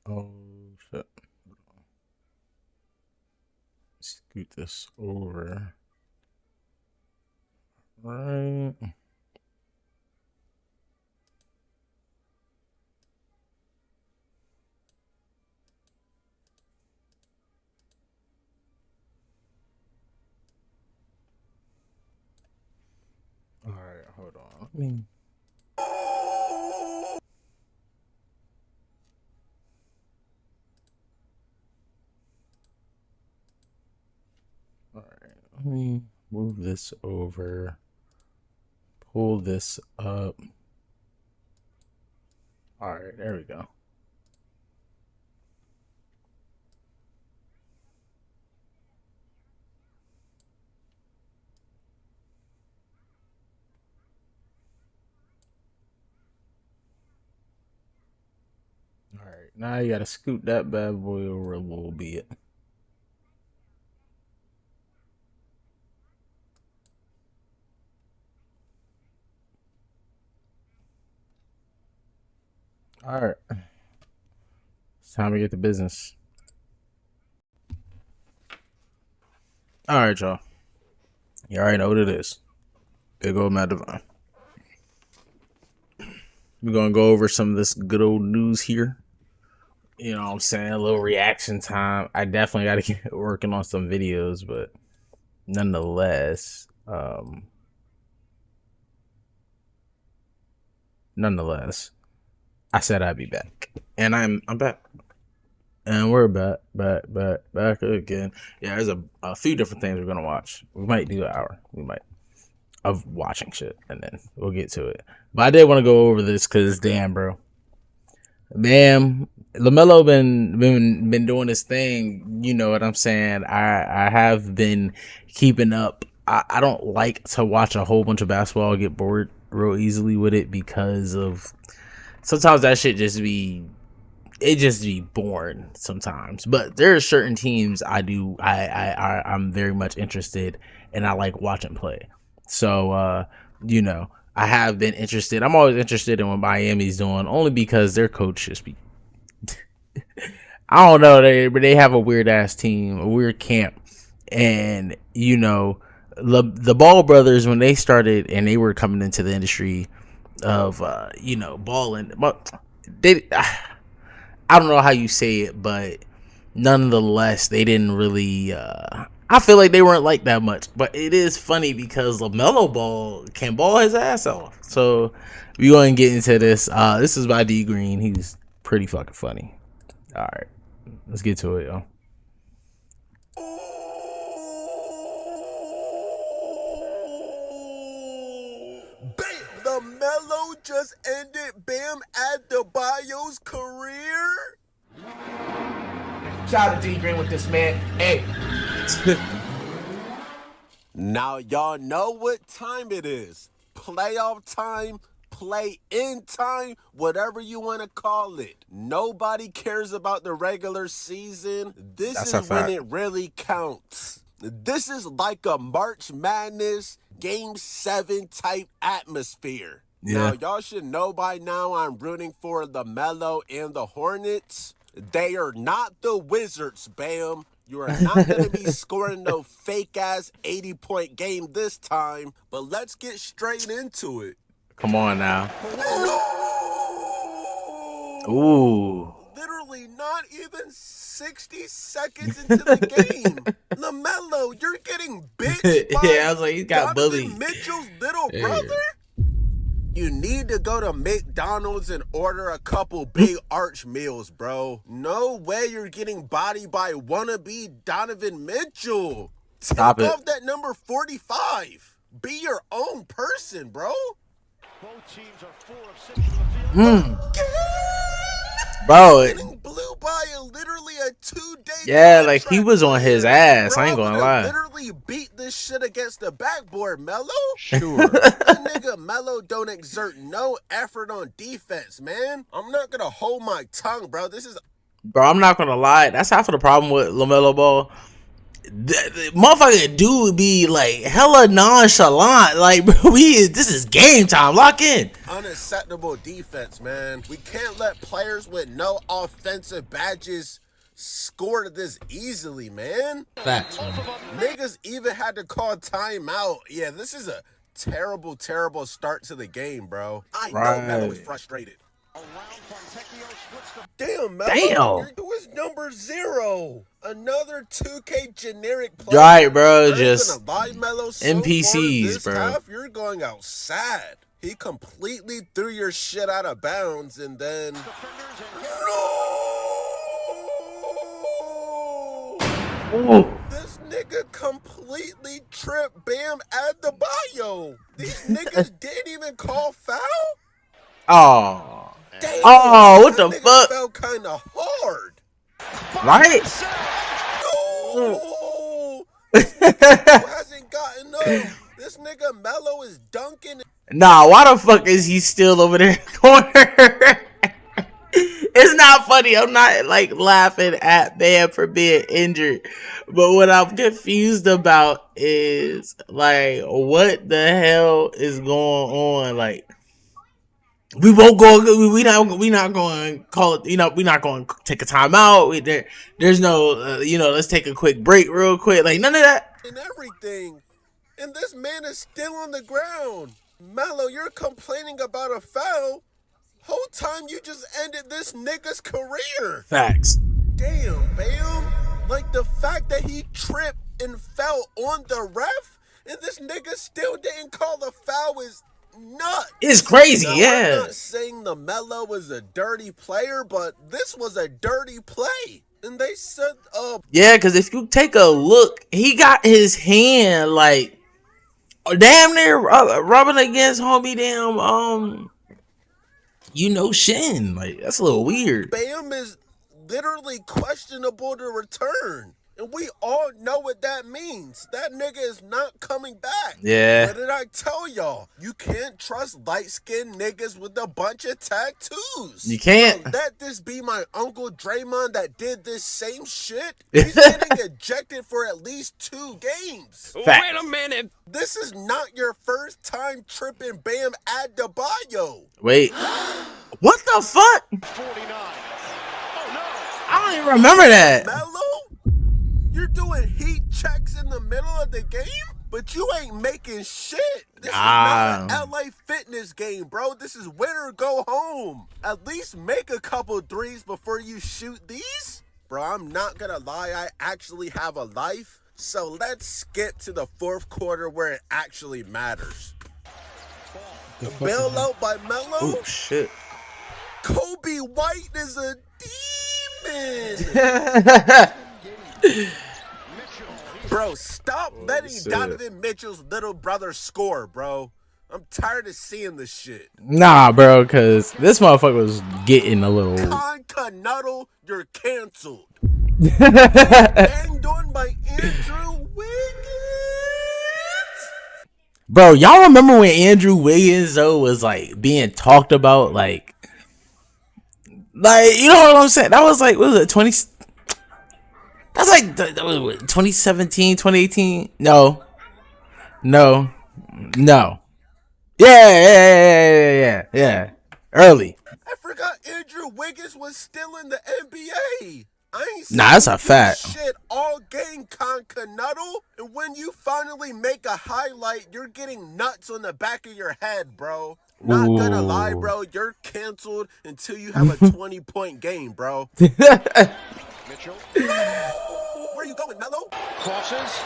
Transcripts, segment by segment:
Oh shit. Scoot this over. Right. Alright, hold on. Let me Alright, let me move this over. Pull this up. Alright, there we go. Alright, now you gotta scoot that bad boy over a little bit. Alright, it's time to get to business. Alright, y'all. You already know what it is. Big old Matt Devine. We're gonna go over some of this good old news here. You know what I'm saying? A little reaction time. I definitely got to get working on some videos, but nonetheless, I said I'd be back, and I'm back, and we're back again. Yeah, there's a few different things we're gonna watch. We might do an hour. We might of watching shit, and then we'll get to it. But I did want to go over this because damn, bro. Bam, Lamelo been doing his thing. You know what I'm saying? I have been keeping up. I don't like to watch a whole bunch of basketball. I get bored real easily with it because of sometimes that shit just be boring sometimes. But there are certain teams I'm very much interested and I like watching play. So you know, I have been interested. I'm always interested in what Miami's doing, only because their coach just be. I don't know, they have a weird ass team, a weird camp, and you know, the Ball brothers when they started and they were coming into the industry of you know balling, but they, I don't know how you say it, but nonetheless, they didn't really. I feel like they weren't like that much, but it is funny because Lamelo Ball can ball his ass off. So we going to get into this. This is by D Green. He's pretty fucking funny. All right, let's get to it, yo. Bam! The Mello just ended Bam Adebayo's career. Shout out to D Green with this, man. Hey. Now y'all know what time it is. Playoff time, play-in time, whatever you want to call it. Nobody cares about the regular season. This is when it really counts. This is like a March Madness Game 7 type atmosphere. Yeah. Now, y'all should know by now I'm rooting for Lamelo and the Hornets. They are not the Wizards, Bam. You are not going to be scoring no fake-ass 80-point game this time. But let's get straight into it. Come on now. Ooh. Literally not even 60 seconds into the game. Lamelo, you're getting bitched by Yeah, I was like, he's got Donovan bullied. Mitchell's little brother? You need to go to McDonald's and order a couple big arch meals, bro. No way you're getting bodied by wannabe Donovan Mitchell. Stop Take it. off that number 45. Be your own person, bro. Both teams are 4 of 6 from the field. Bro, Getting blew by literally a 2-day yeah, like contract he was on his player. ass. Bro, I ain't gonna I lie. literally beat this shit against the backboard, Melo. Sure. That nigga Melo don't exert no effort on defense, man. I'm not gonna hold my tongue, bro. This is Bro, I'm not gonna lie. That's half of the problem with LaMelo Ball. the motherfucker dude be like hella nonchalant. Like, bro, this is game time. Lock in. Unacceptable defense, man. We can't let players with no offensive badges score this easily, man. Facts, man. Niggas even had to call timeout. Yeah, this is a terrible, terrible start to the game, bro. I know Melo is frustrated. Damn, Melo. Damn. Who is number 0? Another 2K generic player. Right, bro. I'm Just gonna lie, Melo, so NPCs, far this bro. half, you're going out sad. He completely threw your shit out of bounds, and then this nigga completely tripped Bam Adebayo. These niggas didn't even call foul? Oh. Damn, Oh, what that the nigga fuck? fell kind of hard. Right? No. This nigga hasn't gotten up. This nigga Melo is dunking. Nah, why the fuck is he still over there in the corner? It's not funny. I'm not like laughing at Bam for being injured. But what I'm confused about is like what the hell is going on? Like we won't go. We not going to call it. You know, we're not going to take a timeout. There's no. Let's take a quick break, real quick. Like none of that. And everything, and this man is still on the ground. Melo, you're complaining about a foul. Whole time you just ended this nigga's career. Facts. Damn, Bam. Like the fact that he tripped and fell on the ref, and this nigga still didn't call the foul is nuts. It's crazy, Now, yeah. I'm not saying the Melo was a dirty player, but this was a dirty play. And they said, Yeah, because if you take a look, he got his hand like damn near rubbing against homie damn shin. Like that's a little weird. Bam is literally questionable to return. And we all know what that means. That nigga is not coming back. Yeah. What did I tell y'all? You can't trust light-skinned niggas with a bunch of tattoos. You can't. Now, let this be my uncle Draymond that did this same shit. He's getting ejected for at least 2 games. Fact. Wait a minute. This is not your first time tripping Bam Adebayo. Wait. What the fuck? 49. Oh, no. I don't even remember that. Melo? You're doing heat checks in the middle of the game, but you ain't making shit. This is not an LA Fitness game, bro. This is win or go home. At least make a couple threes before you shoot these. Bro, I'm not gonna lie, I actually have a life. So let's skip to the 4th quarter where it actually matters. Bailout by Melo? Oh shit. Kobe White is a demon. Bro, stop letting Donovan Mitchell's little brother score, bro. I'm tired of seeing this shit. Nah, bro, because this motherfucker was getting a little. Nuddle, you're canceled. Banged on by Andrew Wiggins. Bro, y'all remember when Andrew Wiggins though was like being talked about, like you know what I'm saying? That was like, what was it, 20? That's like that was what, 2017, 2018. No. Yeah. Early. I forgot Andrew Wiggins was still in the NBA. I ain't seen Nah, that's a fact. Shit all game, Nuddle. And when you finally make a highlight, you're getting nuts on the back of your head, bro. Not gonna lie, bro. You're canceled until you have a 20-point game, bro. Mitchell. Where you going, Melo? Crosses.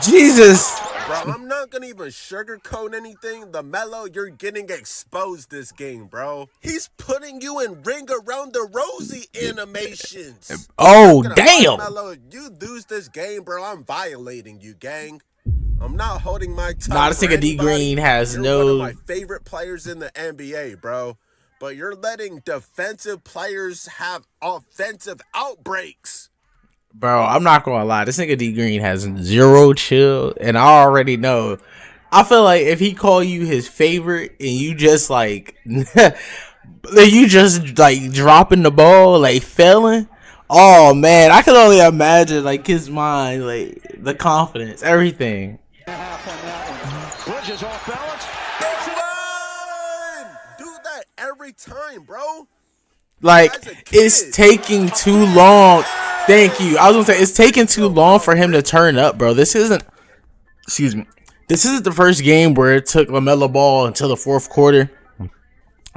Jesus. Bro, I'm not gonna even sugarcoat anything. The Melo, you're getting exposed this game, bro. He's putting you in Ring Around the Rosie animations. Oh, damn. Melo, you lose this game, bro. I'm violating you, gang. I'm not holding my tongue. Nah, this nigga D Green has you're no. one of my favorite players in the NBA, bro. But you're letting defensive players have offensive outbreaks. Bro, I'm not gonna lie. This nigga D Green has 0 chill, and I already know. I feel like if he call you his favorite and you just like, you just like dropping the ball, like failing, Oh man, I can only imagine like his mind, like the confidence, everything. Half on that one. Bridges off balance. Run! Do that every time, bro. Like As a it's kid. taking too long. Thank you. I was gonna say it's taking too long for him to turn up, bro. This isn't. Excuse me. This isn't the first game where it took Lamelo Ball until the fourth quarter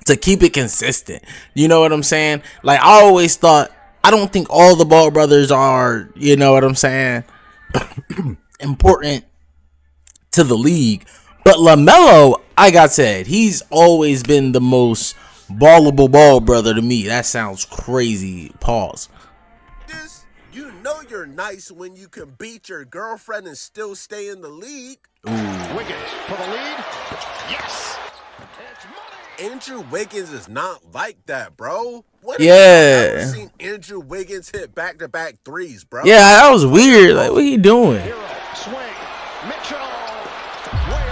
to keep it consistent. You know what I'm saying? Like I always thought. I don't think all the Ball brothers are. You know what I'm saying? Important to the league, but LaMelo, like I said, he's always been the most ballable ball brother to me. That sounds crazy. Pause. You know you're nice when you can beat your girlfriend and still stay in the league. Wiggins for the lead. Yes. It's money. Andrew Wiggins is not like that, bro. When Yeah. have you ever seen Andrew Wiggins hit back-to-back threes, bro? Yeah, that was weird. Like, what are you doing? Hero swing. Mitchell.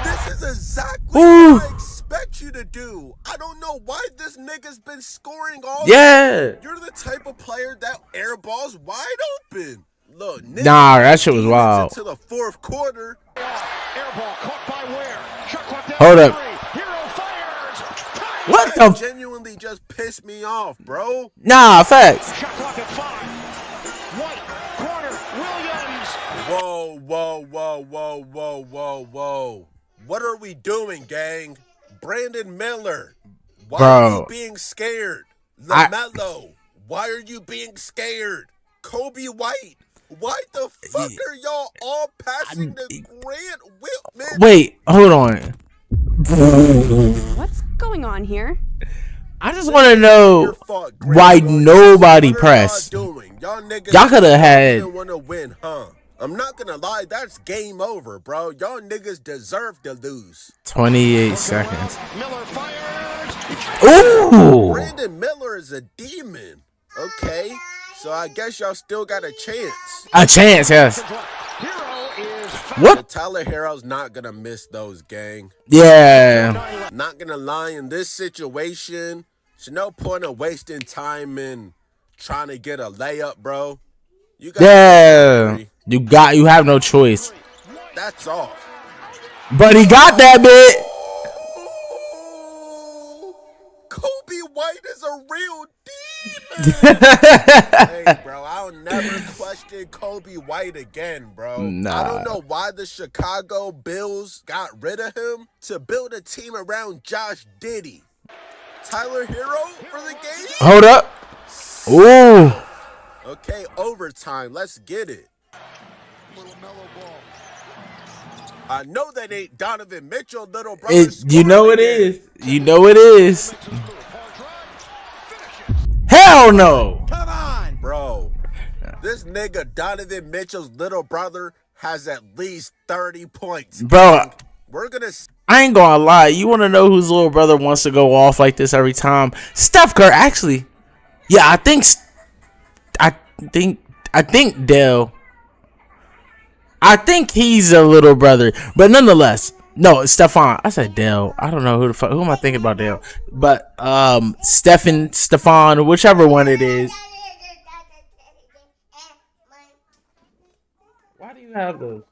This is exactly Ooh. what I expect you to do. I don't know why this nigga's been scoring all Yeah. You're the type of player that airballs wide open. Look, nigga, Nah, that shit was demons wild. into the fourth quarter. Air ball caught by Ware. Shot clock down Hold to up. 3. Hero fires. What That the? genuinely just pissed me off, bro. Nah, facts. Shot clock at 5. White corner. Williams. Whoa, whoa, whoa, whoa, whoa, whoa, whoa. What are we doing, gang? Brandon Miller, why are Bro. you being scared? I- LaMelo, why are you being scared? Kobe White, why the fuck are y'all all passing to Grant Whitman? Wait, hold on. What's going on here? I just want to know Your fault, Grant why Williams. nobody What are pressed. Y'all doing? Y'all niggas Y'all coulda had- didn't want to win, huh? I'm not gonna lie, that's game over, bro. Y'all niggas deserve to lose. 28 seconds. Miller fires. Ooh. Brandon Miller is a demon. Okay, so I guess y'all still got a chance. A chance, yes. Hero is What? Tyler Herro's not gonna miss those, gang. Yeah. Not gonna lie, in this situation, there's no point of wasting time in trying to get a layup, bro. You got Yeah. You have no choice. That's off. But he got that bit. Ooh, Kobe White is a real demon. Hey, bro, I'll never question Kobe White again, bro. Nah. I don't know why the Chicago Bulls got rid of him to build a team around Josh Giddey. Tyler Hero for the game? Hold up. Ooh. Okay, overtime. Let's get it. I know that ain't Donovan Mitchell, little brother. You know it is. You know it is. Hell no. Come on, bro. This nigga Donovan Mitchell's little brother has at least 30 points. Bro, We're gonna. I ain't gonna lie. You want to know whose little brother wants to go off like this every time? Steph Curry. Actually, yeah, I think Dale. I think he's a little brother, but nonetheless, no, Stefan. I said Dale. I don't know who am I thinking about Dale, but Stefan, whichever one it is. Why do you have those?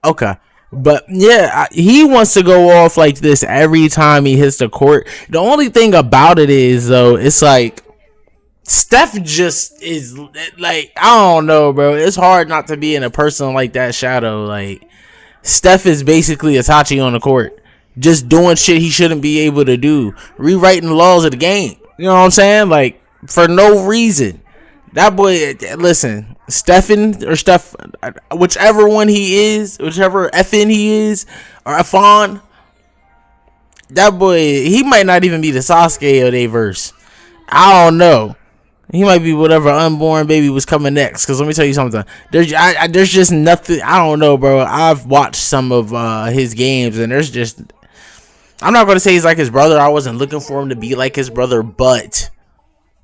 Okay. But yeah, he wants to go off like this every time he hits the court. The only thing about it is though, it's like Steph just is like, I don't know, bro. It's hard not to be in a person like that shadow. Like Steph is basically Itachi on the court, just doing shit he shouldn't be able to do, rewriting the laws of the game. You know what I'm saying? Like for no reason. That boy, listen, Stephen or Steph, whichever one he is, whichever FN he is, or Fon, that boy, he might not even be the Sasuke of their verse. I don't know. He might be whatever unborn baby was coming next. Because let me tell you something. There's just nothing. I don't know, bro. I've watched some of his games, and there's just. I'm not going to say he's like his brother. I wasn't looking for him to be like his brother, but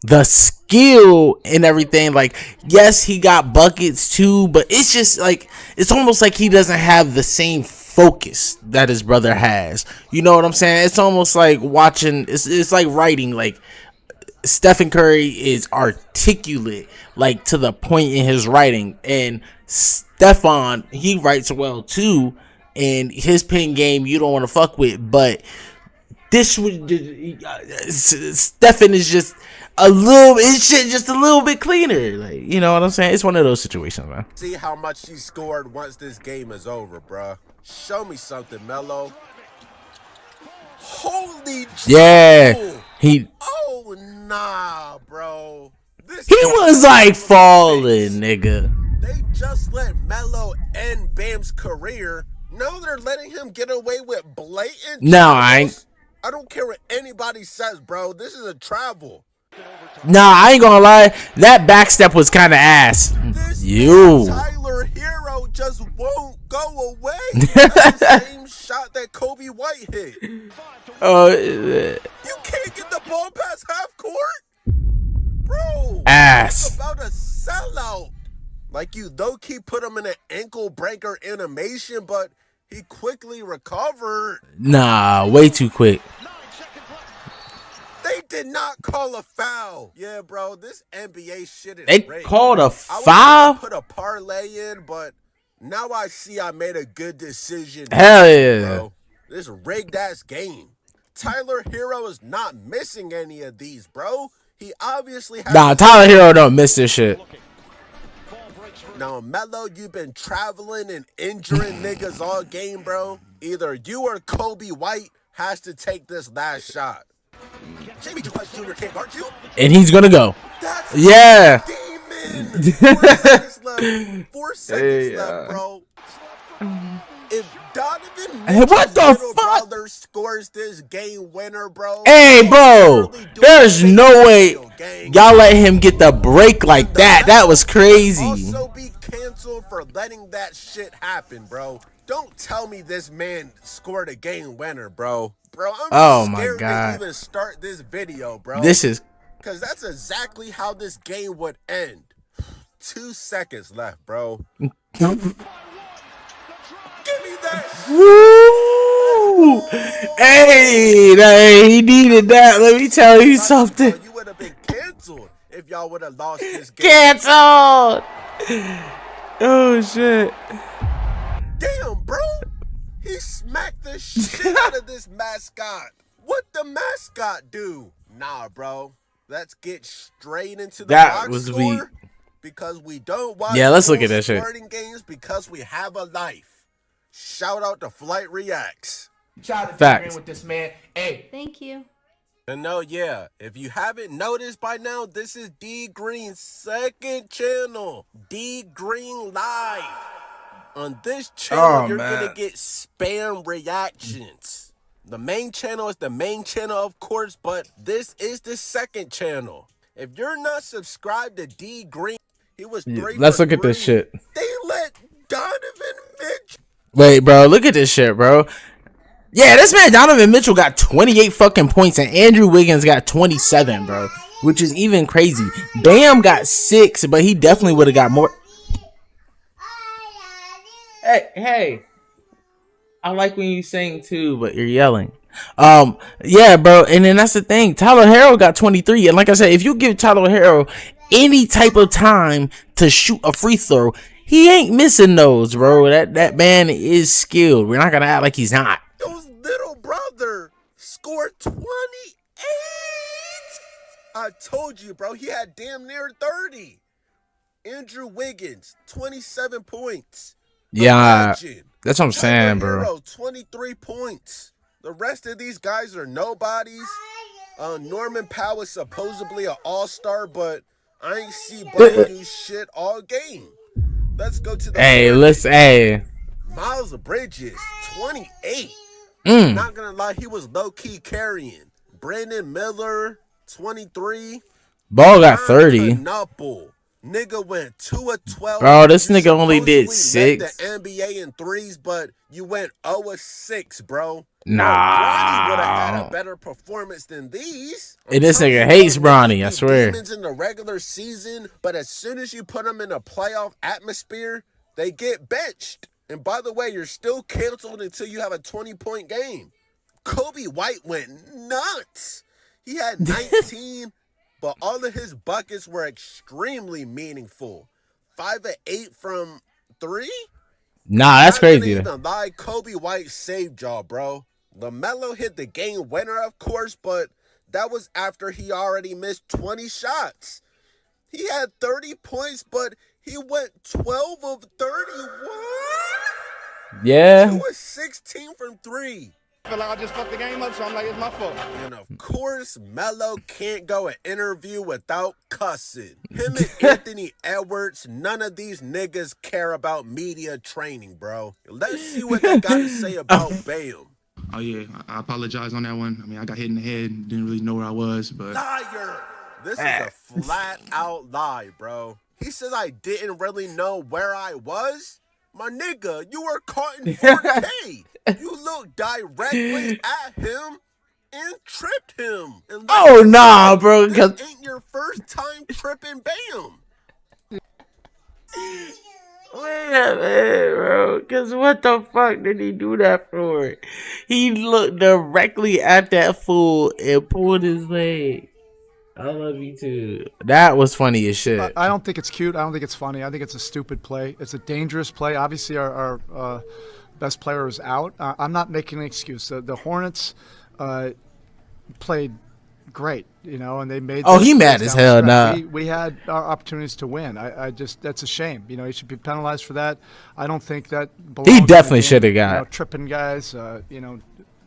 the skill and everything, like, yes, he got buckets too, but it's just like, it's almost like he doesn't have the same focus that his brother has. You know what I'm saying? It's almost like watching, it's like writing, like, Stephen Curry is articulate, like to the point in his writing, and Stefan, he writes well too, and his pen game you don't want to fuck with, but this would Stefan is just a little, it's just a little bit cleaner, like, you know what I'm saying? It's one of those situations, man. See how much he scored once this game is over, bruh. Show me something, Melo. Holy Yeah, trouble. he Oh, nah, bro. This was like falling, nigga. They just let Melo end Bam's career. Now they're letting him get away with blatant No, I ain't. travels? I don't care what anybody says, bro. This is a travel. Nah, I ain't gonna lie. That backstep was kind of ass. This You. Tyler Hero just won't go away. That's the same shot that Kobe White hit. You can't get the ball past half court? Bro. Ass. It's about a sellout. Like, you low-key put him in an ankle breaker animation, but he quickly recovered. Nah, way too quick. They did not call a foul. Yeah, bro, this NBA shit is They rigged. called a I was foul? gonna put a parlay in, but now I see I made a good decision. Hell yeah. Bro. This rigged ass game. Tyler Hero is not missing any of these, bro. He obviously has. Nah, Tyler Hero don't miss this shit. Now, Melo, you've been traveling and injuring niggas all game, bro. Either you or Kobe White has to take this last shot. Jamie Jr. can't guard you. And he's gonna go. That's Yeah. demon. 4 seconds left. 4 seconds left, bro. If Donovan Hey, what Mitchell's the little fuck? brother scores this game winner, bro. Hey, bro. Literally doing There's a no way video game. y'all let him get the break like that. That was crazy. Also be canceled for letting that shit happen, bro. Don't tell me this man scored a game winner, bro. Bro, I'm Oh my scared God. to even start this video, bro. This is. Because that's exactly how this game would end. 2 seconds left, bro. Give me that. Woo! Hey, he needed that. Let me tell you something. Bro, you would have been canceled if y'all would have lost this game. Canceled. Oh shit. Damn, bro. He smacked the shit out of this mascot. What the mascot do? Nah, bro. Let's get straight into the That box was score weak. because we don't watch Yeah, let's look at full that shit. sporting games because we have a life. Shout out to Flight Reacts. Shout out to Facts. agreeing with this man. Hey. Thank you. And no, yeah, if you haven't noticed by now, this is D Green's second channel, D Green Live. On this channel, you're man. gonna get spam reactions. The main channel is the main channel, of course, but this is the second channel. If you're not subscribed to D Green, he was 3 Let's for look at this 3. shit. They let Donovan Mitchell. Wait, bro, look at this shit, bro. Yeah, this man Donovan Mitchell got 28 fucking points and Andrew Wiggins got 27, bro, which is even crazy. Bam got 6, but he definitely would have got more. Hey, I like when you sing too, but you're yelling. Yeah, bro, and then that's the thing. Tyler Hero got 23, and like I said, if you give Tyler Hero any type of time to shoot a free throw, he ain't missing those, bro. That man is skilled. We're not gonna act like he's not. Those little brother scored 28. I told you, bro. He had damn near 30. Andrew Wiggins, 27 points. Yeah, Imagine. that's what I'm saying, Tyler bro. Hero, 23 points. The rest of these guys are nobodies. Norman Powell is supposedly an all-star, but I ain't see Buddy do shit all game. Let's go to the Hey, fourth. listen, hey. Miles Bridges, 28. Mm. Not gonna lie, he was low-key carrying. Brandon Miller, 23. Ball got John 30. Knuppel. Nigga went 2 of 12. Bro, this You nigga only did supposedly led 6. the NBA in threes, but you went 0 of 6, bro. Nah. Bronny would have had a better performance than these. And this telling nigga you, hates bro, Bronny, niggas I be swear. demons in the regular season, but as soon as you put them in a playoff atmosphere, they get benched. And by the way, you're still canceled until you have a 20-point game. Kobe White went nuts. He had 19. but all of his buckets were extremely meaningful. 5 of 8 from 3? Nah, that's Not gonna crazy. even lie, Kobe White saved y'all, bro. Lamelo hit the game winner, of course, but that was after he already missed 20 shots. He had 30 points, but he went 12 of 31. Yeah. 2 of 16 from 3. I feel like I just fucked the game up, so I'm like, it's my fault. And of course, Melo can't go an interview without cussing. Him and Anthony Edwards, none of these niggas care about media training, bro. Let's see what they got to say about Bam. Oh, yeah, I apologize on that one. I mean, I got hit in the head, didn't really know where I was, but... Liar! This is a flat-out lie, bro. He says I didn't really know where I was? My nigga, you were caught in 4K. You looked directly at him and tripped him. And Oh, nah, bro. This ain't your first time tripping Bam. Wait a minute, bro. Because what the fuck did he do that for? He looked directly at that fool and pulled his leg. I love you too. That was funny as shit. I don't think it's cute. I don't think it's funny. I think it's a stupid play. It's a dangerous play. Obviously, our best player is out. I'm not making an excuse. The Hornets played great, you know, and they made. Oh, he mad as hell. Nah, we had our opportunities to win. I just that's a shame. You know, he should be penalized for that. I don't think that belongs. he definitely should have got. You know, tripping guys. You know,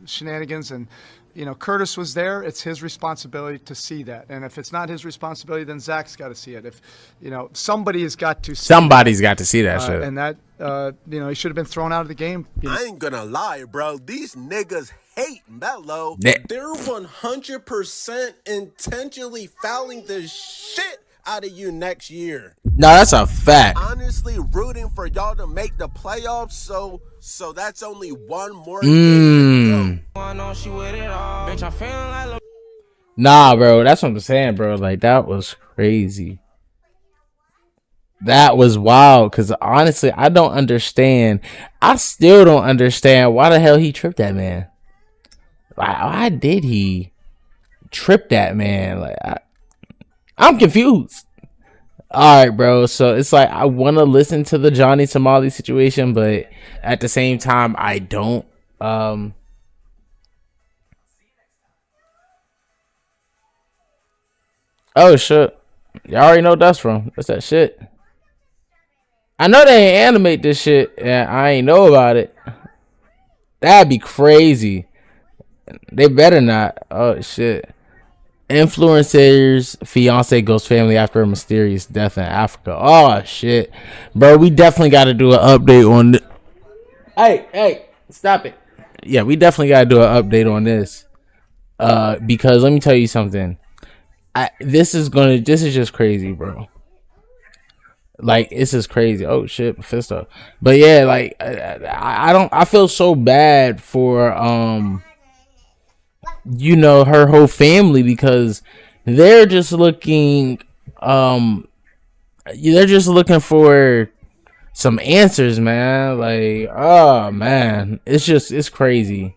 shenanigans and. You know, Curtis was there. It's his responsibility to see that. And if it's not his responsibility, then Zach's got to see it. If, you know, somebody has got to see Somebody's got to see that shit. And that, you know, he should have been thrown out of the game. You know. I ain't gonna lie, bro. These niggas hate Melo. Yeah. They're 100% intentionally fouling the shit out of you next year. No, that's a fact. Honestly, rooting for y'all to make the playoffs, so that's only one more game to go. Nah, bro, that's what I'm saying, bro. Like, that was crazy. That was wild. Because honestly, I don't understand. I still don't understand why the hell he tripped that man. Like, why did he trip that man? Like, I'm confused. All right, bro. So it's like I want to listen to the Johnny Somali situation, but at the same time, I don't. Oh shit! Y'all already know what that's from. What's that shit? I know they ain't animate this shit, and I ain't know about it. That'd be crazy. They better not. Oh shit. Influencer's fiance goes family after a mysterious death in Africa. Oh shit, bro, we definitely got to do an update on this. Hey, stop it. Yeah, we definitely got to do an update on this. Because let me tell you something. This is just crazy, bro. Like, this is crazy. Oh shit, Mephisto. But yeah, like I feel so bad for you know, her whole family, because they're just looking for some answers, man. Like, oh man, it's crazy.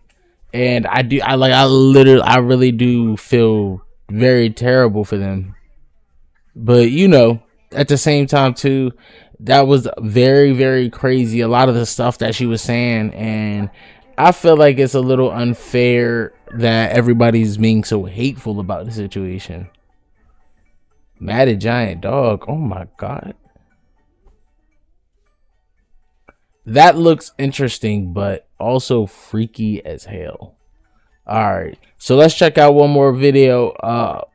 And I really do feel very terrible for them. But you know, at the same time too, that was very, very crazy, a lot of the stuff that she was saying, and I feel like it's a little unfair that everybody's being so hateful about the situation. Matted giant dog. Oh my god. That looks interesting, but also freaky as hell. Alright. So let's check out one more video.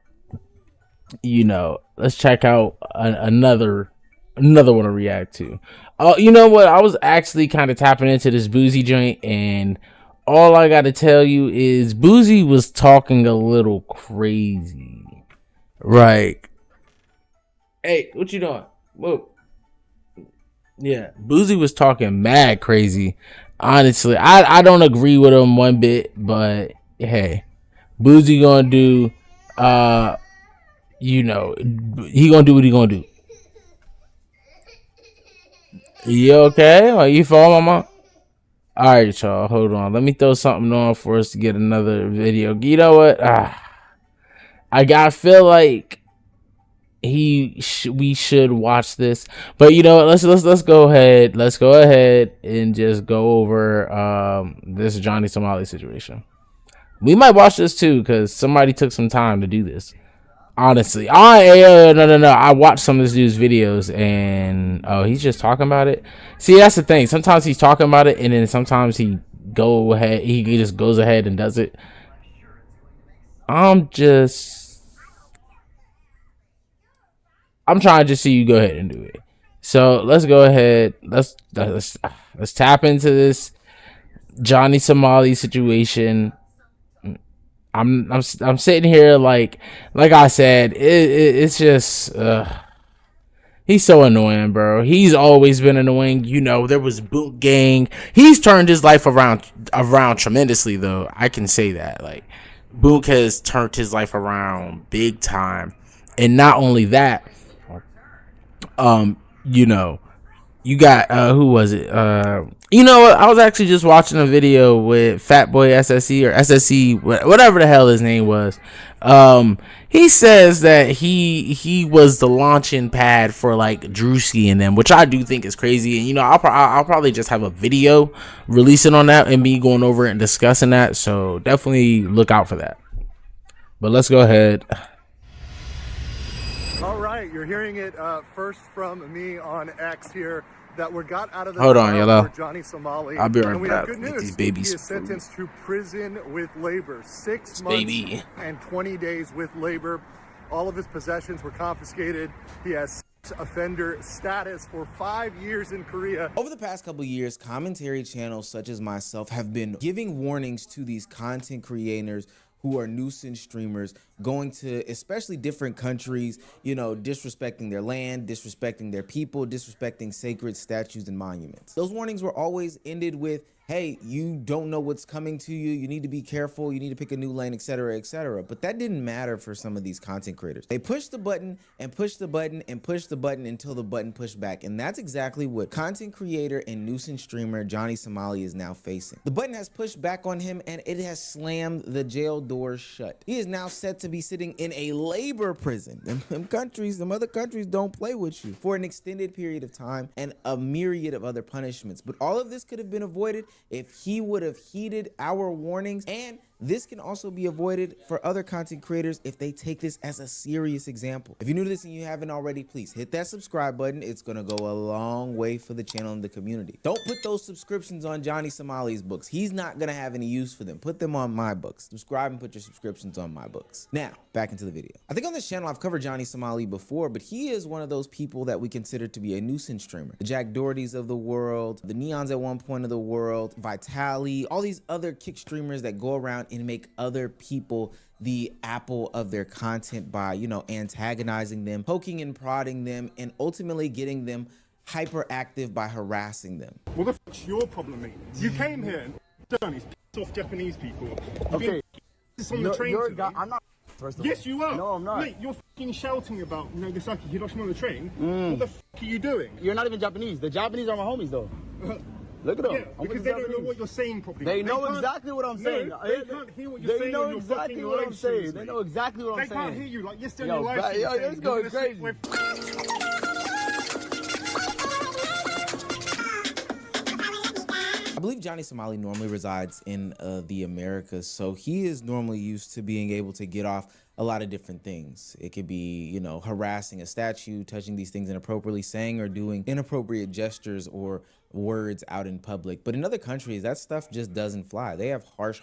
You know, let's check out another one to react to. You know what? I was actually kind of tapping into this Boozy joint, and all I got to tell you is Boozy was talking a little crazy. Right. Hey, what you doing? Whoa. Yeah, Boozy was talking mad crazy. Honestly, I don't agree with him one bit, but hey, Boozy gonna do, you know, he gonna do what he gonna do. You okay? Are you fall, mama? All right, y'all. Hold on. Let me throw something on for us to get another video. You know what? I feel like we should watch this. But you know what, let's go ahead. Let's go ahead and just go over this Johnny Somali situation. We might watch this too because somebody took some time to do this. Honestly, no. I watched some of this dude's videos and he's just talking about it. See, that's the thing. Sometimes he's talking about it and then sometimes he just goes ahead and does it. I'm trying to just see you go ahead and do it. So let's go ahead. Let's tap into this Johnny Somali situation. I'm sitting here like I said, it's just he's so annoying, bro. He's always been annoying. You know, there was Boot Gang. He's turned his life around tremendously, though. I can say that. Like, Boot has turned his life around big time. And not only that, you know, you got who was it? You know what? I was actually just watching a video with Fat Boy SSE or SSE, whatever the hell his name was. He says that he was the launching pad for like Drewski and them, which I do think is crazy. And you know, I'll probably just have a video releasing on that and me going over it and discussing that. So definitely look out for that. But let's go ahead. All right, you're hearing it first from me on X here that we got out of the Hold on, Yellow. for Johnny Somali. I'll be right and we back have good with news. these babies. He is sentenced to prison with labor, 6 months Baby. and 20 days with labor. All of his possessions were confiscated. He has offender status for 5 years in Korea. Over the past couple years, commentary channels such as myself have been giving warnings to these content creators who are nuisance streamers going to especially different countries, you know, disrespecting their land, disrespecting their people, disrespecting sacred statues and monuments. Those warnings were always ended with, hey, you don't know what's coming to you. You need to be careful. You need to pick a new lane, etc., etc. But that didn't matter for some of these content creators. They pushed the button and pushed the button and pushed the button until the button pushed back. And that's exactly what content creator and nuisance streamer Johnny Somali is now facing. The button has pushed back on him and it has slammed the jail doors shut. He is now set to be sitting in a labor prison. Them other countries don't play with you for an extended period of time and a myriad of other punishments. But all of this could have been avoided if he would have heeded our warnings, and this can also be avoided for other content creators if they take this as a serious example. If you're new to this and you haven't already, please hit that subscribe button. It's gonna go a long way for the channel and the community. Don't put those subscriptions on Johnny Somali's books. He's not gonna have any use for them. Put them on my books. Subscribe and put your subscriptions on my books. Now, back into the video. I think on this channel I've covered Johnny Somali before, but he is one of those people that we consider to be a nuisance streamer. The Jack Dohertys of the world, the Neons at one point of the world, Vitali, all these other kick streamers that go around and make other people the apple of their content by, you know, antagonizing them, poking and prodding them, and ultimately getting them hyperactive by harassing them. What the fuck's your problem, mate? You came here and done these off Japanese people. Okay. This on the train to guy, I'm not. First of all. Yes, you are. No, I'm not. Mate, you're fucking shouting about Nagasaki, Hiroshima on the train. What the fuck are you doing? You're not even Japanese. The Japanese are my homies, though. Look at them. Yeah, because they don't know what you're saying properly. They know exactly what I'm saying. No, they can't hear what you're saying. They know exactly what I'm saying. They know exactly what I'm saying. They can't hear you. Like yesterday on your live stream. Yo, this going crazy. I believe Johnny Somali normally resides in the Americas, so he is normally used to being able to get off a lot of different things. It could be, you know, harassing a statue, touching these things inappropriately, saying or doing inappropriate gestures or words out in public. But in other countries, that stuff just doesn't fly. They have harsh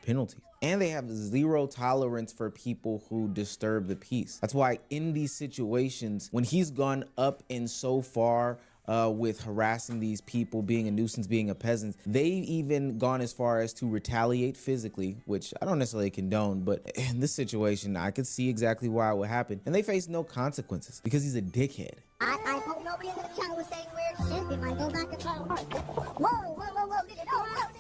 penalties. And they have zero tolerance for people who disturb the peace. That's why in these situations, when he's gone up and so far with harassing these people, being a nuisance, being a peasant, they've even gone as far as to retaliate physically, which I don't necessarily condone, but in this situation, I could see exactly why it would happen. And they face no consequences because he's a dickhead. I hope nobody in the channel will say weird shit if I go back to Carl Hart. Whoa, nigga,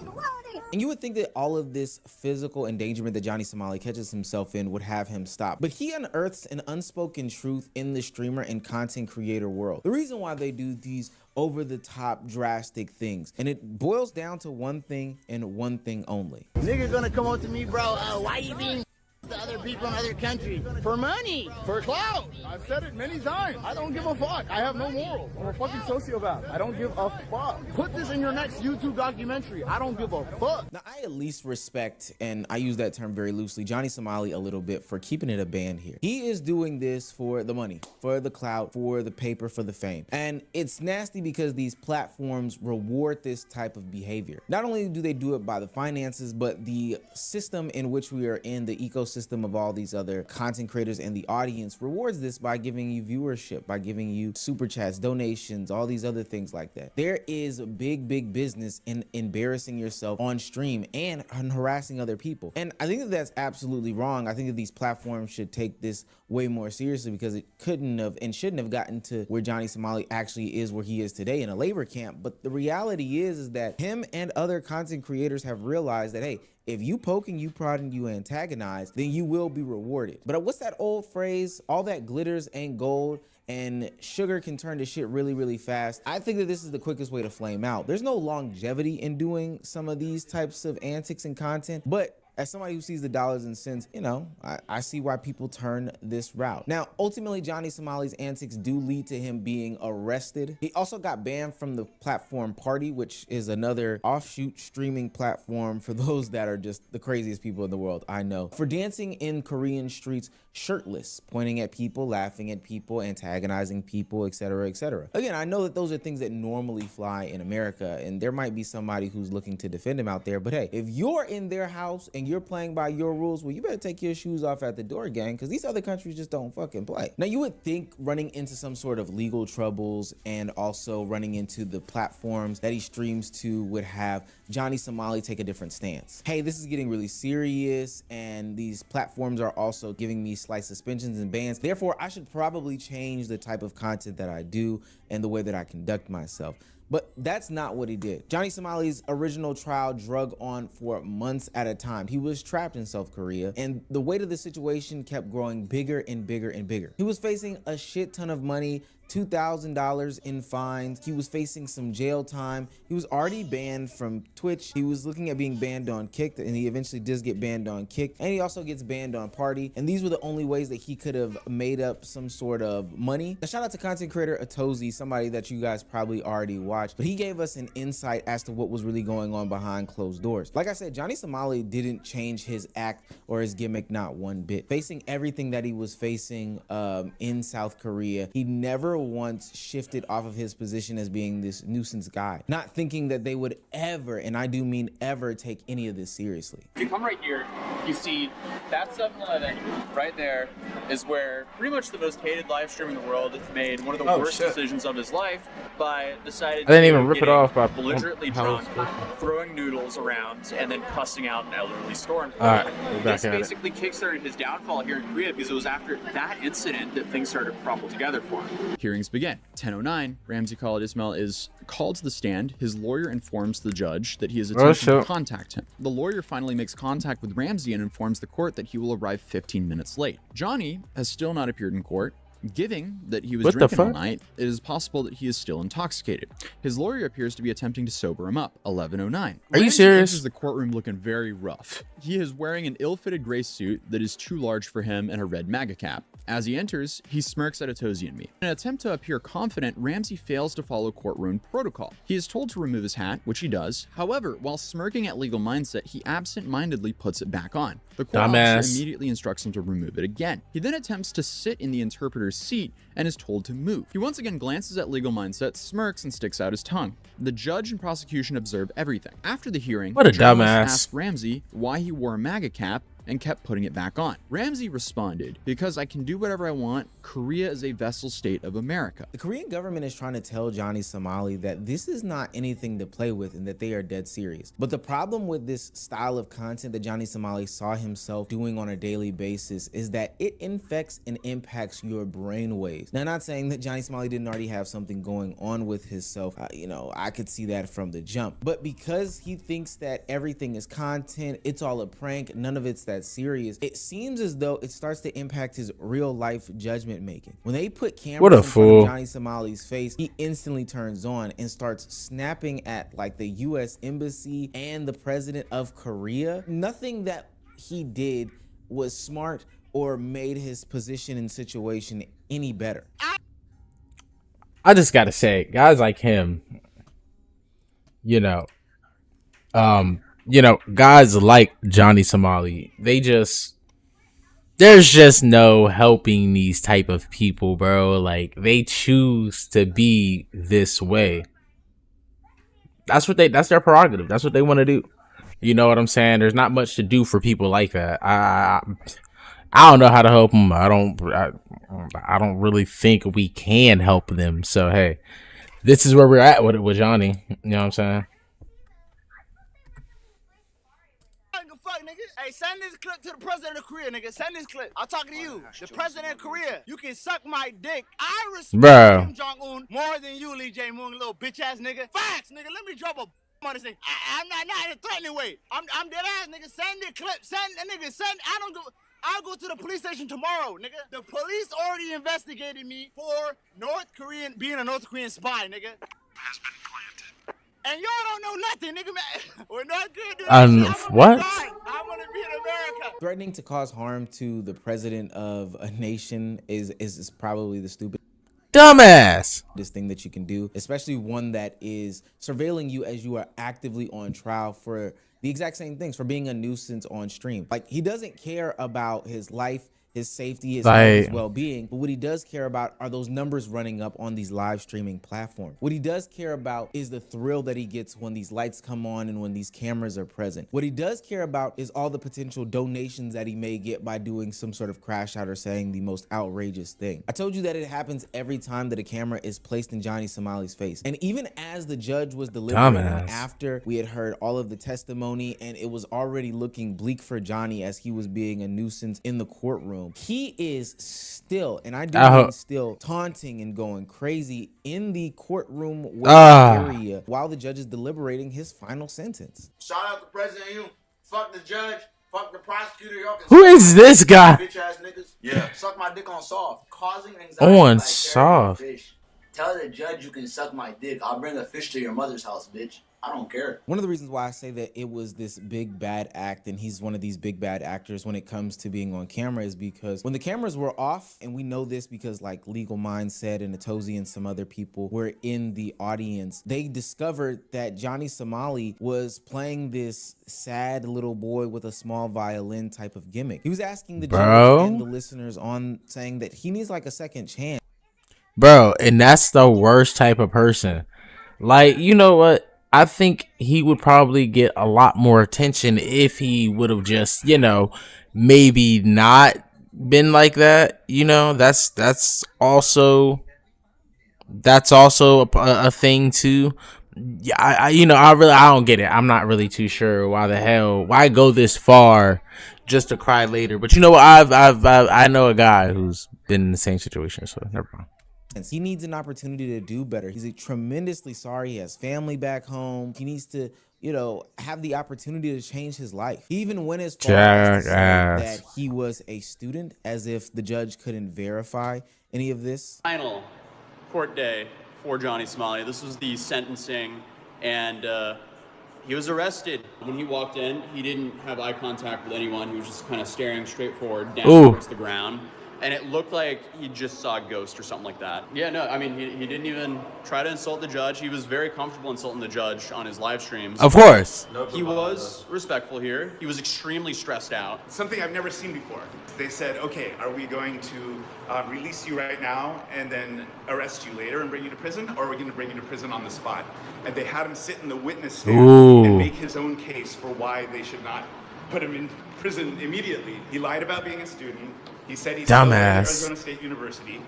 whoa, nigga. And you would think that all of this physical endangerment that Johnny Somali catches himself in would have him stop. But he unearths an unspoken truth in the streamer and content creator world. The reason why they do these over-the-top drastic things. And it boils down to one thing and one thing only. Nigga gonna come up to me, bro, why you being to other people in other countries for money, for clout. I've said it many times. I don't give a fuck. I have no morals. I'm a fucking sociopath. I don't give a fuck. Put this in your next YouTube documentary. I don't give a fuck. Now, I at least respect, and I use that term very loosely, Johnny Somali a little bit for keeping it a band here. He is doing this for the money, for the clout, for the paper, for the fame. And it's nasty because these platforms reward this type of behavior. Not only do they do it by the finances, but the system in which we are in, the ecosystem of all these other content creators and the audience rewards this by giving you viewership, by giving you super chats, donations, all these other things like that. There is a big business in embarrassing yourself on stream and harassing other people. And I think that that's absolutely wrong. I think that these platforms should take this way more seriously, because it couldn't have and shouldn't have gotten to where Johnny Somali actually is where he is today, in a labor camp. But the reality is that him and other content creators have realized that, hey, if you poke and you prod and you antagonize, then you will be rewarded. But what's that old phrase? All that glitters ain't gold, and sugar can turn to shit really fast. I think that this is the quickest way to flame out. There's no longevity in doing some of these types of antics and content, but as somebody who sees the dollars and cents, you know, I see why people turn this route. Now, ultimately, Johnny Somali's antics do lead to him being arrested. He also got banned from the platform Party, which is another offshoot streaming platform for those that are just the craziest people in the world, I know, for dancing in Korean streets shirtless, pointing at people, laughing at people, antagonizing people, etc., etc. Again, I know that those are things that normally fly in America, and there might be somebody who's looking to defend him out there, but hey, if you're in their house and you're playing by your rules, well, you better take your shoes off at the door, gang, because these other countries just don't fucking play. Now, you would think running into some sort of legal troubles and also running into the platforms that he streams to would have Johnny Somali take a different stance. Hey, this is getting really serious, and these platforms are also giving me slight suspensions and bans. Therefore, I should probably change the type of content that I do and the way that I conduct myself. But that's not what he did. Johnny Somali's original trial drug on for months at a time. He was trapped in South Korea, and the weight of the situation kept growing bigger and bigger and bigger. He was facing a shit ton of money, $2,000 in fines. He was facing some jail time. He was already banned from Twitch. He was looking at being banned on Kick, and he eventually does get banned on Kick. And he also gets banned on Party. And these were the only ways that he could have made up some sort of money. Now, shout out to content creator Atozi, somebody that you guys probably already watched, but he gave us an insight as to what was really going on behind closed doors. Like I said, Johnny Somali didn't change his act or his gimmick not one bit. Facing everything that he was facing in South Korea, he never once shifted off of his position as being this nuisance guy, not thinking that they would ever, and I do mean ever, take any of this seriously. If you come right here, you see that 7-Eleven right there is where pretty much the most hated live stream in the world made one of the worst decisions of his life by deciding I didn't even rip it off by belligerently drunk, throwing noodles around, and then cussing out an elderly store employee. All right, we're back this at it. basically kickstarted his downfall here in Korea, because it was after that incident that things started to crumble together for him. Hearings begin. 10:09, Ramsey Khalid Ismail is called to the stand. His lawyer informs the judge that he is attempting to contact him. The lawyer finally makes contact with Ramsey and informs the court that he will arrive 15 minutes late. Johnny has still not appeared in court. Given that he was drinking all night, it is possible that he is still intoxicated. His lawyer appears to be attempting to sober him up. 11:09. Are you serious? Enters the courtroom looking very rough. He is wearing an ill-fitted gray suit that is too large for him and a red MAGA cap. As he enters, he smirks at Atozi and me. In an attempt to appear confident, Ramsey fails to follow courtroom protocol. He is told to remove his hat, which he does. However, while smirking at legal mindset, he absent-mindedly puts it back on. The court officer immediately instructs him to remove it again. He then attempts to sit in the interpreter's seat and is told to move. He once again glances at legal mindset, smirks, and sticks out his tongue. The judge and prosecution observe everything. After the hearing, what a dumbass, asked Ramsey why he wore a MAGA cap and kept putting it back on. Ramsey responded, "Because I can do whatever I want. Korea is a vassal state of America." The Korean government is trying to tell Johnny Somali that this is not anything to play with and that they are dead serious. But the problem with this style of content that Johnny Somali saw himself doing on a daily basis is that it infects and impacts your brainwaves. Now, not saying that Johnny Somali didn't already have something going on with himself. You know, I could see that from the jump. But because he thinks that everything is content, it's all a prank, none of it's that serious, it seems as though it starts to impact his real life judgment making. When they put cameras in front of Johnny Somali's face, he instantly turns on and starts snapping at like the US embassy and the president of Korea. Nothing that he did was smart or made his position and situation any better. I just gotta say, guys like him, you know, guys like Johnny Somali, there's just no helping these type of people, bro. Like, they choose to be this way. That's their prerogative. That's what they want to do. You know what I'm saying? There's not much to do for people like that. I don't know how to help them. I don't really think we can help them. So hey, this is where we're at with it with Johnny. You know what I'm saying? Fuck, nigga. Hey, send this clip to the president of Korea, nigga. Send this clip. I'm talking to you, the president of Korea. You can suck my dick. I respect Kim Jong-un more than you, Lee Jae-myung, little bitch ass nigga. Facts, nigga. Let me drop a on this thing. I'm not in a threatening way. I'm dead ass, nigga. Send the clip. Send a nigga. Send. I'll go to the police station tomorrow, nigga. The police already investigated me for being a North Korean spy, nigga. Has been planted. And y'all don't know nothing, nigga. Man. We're not good, dude. What? I'm gonna be in America. Threatening to cause harm to the president of a nation is probably the stupidest thing that you can do, especially one that is surveilling you as you are actively on trial for the exact same things, for being a nuisance on stream. Like, he doesn't care about his life, his safety, his health, his well-being, but what he does care about are those numbers running up on these live streaming platforms. What he does care about is the thrill that he gets when these lights come on and when these cameras are present. What he does care about is all the potential donations that he may get by doing some sort of crash out or saying the most outrageous thing. I told you that it happens every time that a camera is placed in Johnny Somali's face. And even as the judge was deliberating, after we had heard all of the testimony and it was already looking bleak for Johnny as he was being a nuisance in the courtroom, he is still, and I do mean still, taunting and going crazy in the courtroom area while the judge is deliberating his final sentence. Shout out to President Yoon. Fuck the judge. Fuck the prosecutor. Who is this guy? Bitch ass niggas. Yeah. Suck my dick on soft. Causing anxiety. On soft. Tell the judge you can suck my dick. I'll bring a fish to your mother's house, bitch. I don't care. One of the reasons why I say that it was this big bad act and he's one of these big bad actors when it comes to being on camera is because when the cameras were off, and we know this because like Legal Mindset and Atozy and some other people were in the audience, they discovered that Johnny Somali was playing this sad little boy with a small violin type of gimmick. He was asking the judge and the listeners on saying that he needs like a second chance. Bro, and that's the worst type of person. Like, you know what? I think he would probably get a lot more attention if he would have just, maybe not been like that. That's also a thing too. Yeah, I don't get it. I'm not really too sure why go this far just to cry later. But you know what? I know a guy who's been in the same situation, so never mind. He needs an opportunity to do better. He's tremendously sorry. He has family back home. He needs to, have the opportunity to change his life. He even went as far as to say that he was a student, as if the judge couldn't verify any of this. Final court day for Johnny Somali. This was the sentencing, and he was arrested. When he walked in, he didn't have eye contact with anyone. He was just kind of staring straight forward down towards the ground. And it looked like he just saw a ghost or something like that. Yeah, no, I mean, he didn't even try to insult the judge. He was very comfortable insulting the judge on his live streams. Of course. He was respectful here. He was extremely stressed out. Something I've never seen before. They said, okay, are we going to release you right now and then arrest you later and bring you to prison? Or are we going to bring you to prison on the spot? And they had him sit in the witness stand and make his own case for why they should not put him in prison immediately. He lied about being a student. He said he's still at Arizona State University.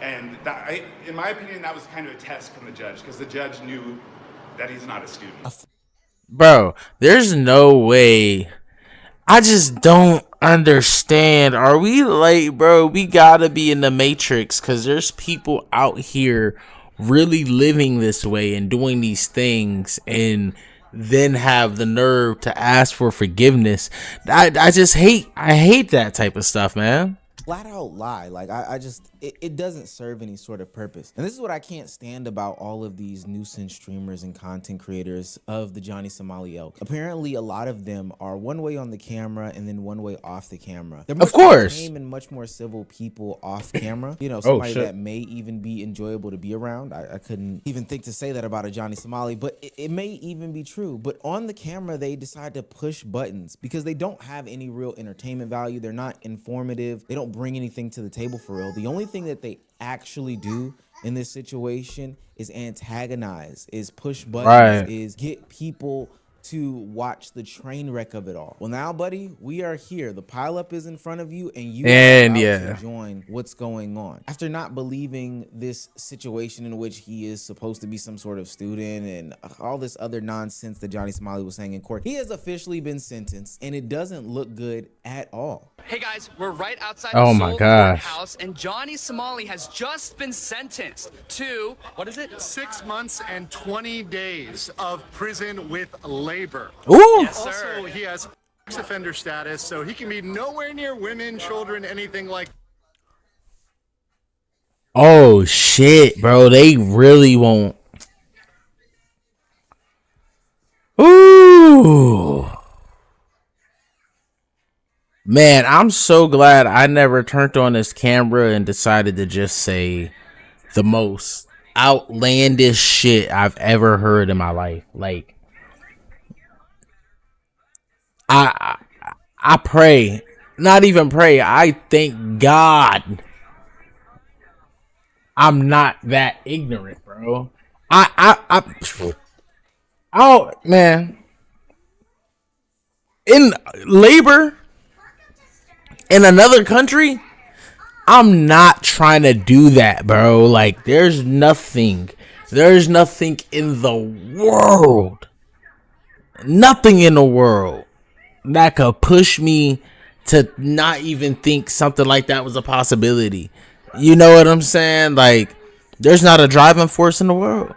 And that, in my opinion, that was kind of a test from the judge, because the judge knew that he's not a student. Bro, there's no way. I just don't understand. Are we like, bro, we gotta be in the Matrix, because there's people out here really living this way and doing these things and then have the nerve to ask for forgiveness. I hate that type of stuff, man. flat out lie. Like I just it doesn't serve any sort of purpose. And this is what I can't stand about all of these nuisance streamers and content creators of the Johnny Somali ilk. Apparently a lot of them are one way on the camera and then one way off the camera. They're much Of course. more tame and much more civil people off camera. You know, Oh, somebody shit. that may even be enjoyable to be around. I couldn't even think to say that about a Johnny Somali, but it may even be true. But on the camera, they decide to push buttons because they don't have any real entertainment value. They're not informative. They don't bring anything to the table for real. The only thing that they actually do in this situation is antagonize, is push buttons, Right. is get people to watch the train wreck of it all. Well, now, buddy, we are here. The pileup is in front of you, and you are about to join what's going on. After not believing this situation in which he is supposed to be some sort of student and all this other nonsense that Johnny Somali was saying in court, he has officially been sentenced, and it doesn't look good at all. Hey guys, we're right outside Oh the my Seoul gosh. courthouse, and Johnny Somali has just been sentenced to, what is it? 6 months and 20 days of prison with labor. Ooh. Yes, sir. Also, he has sex offender status, so he can be nowhere near women, children, anything like. Oh shit, bro. They really won't. Ooh. Man, I'm so glad I never turned on this camera and decided to just say the most outlandish shit I've ever heard in my life. Like, I pray, not even pray, I thank God I'm not that ignorant, bro. Oh man, in labor in another country, I'm not trying to do that, bro. Like, there's nothing in the world, that could push me to not even think something like that was a possibility. You know what I'm saying? Like, there's not a driving force in the world.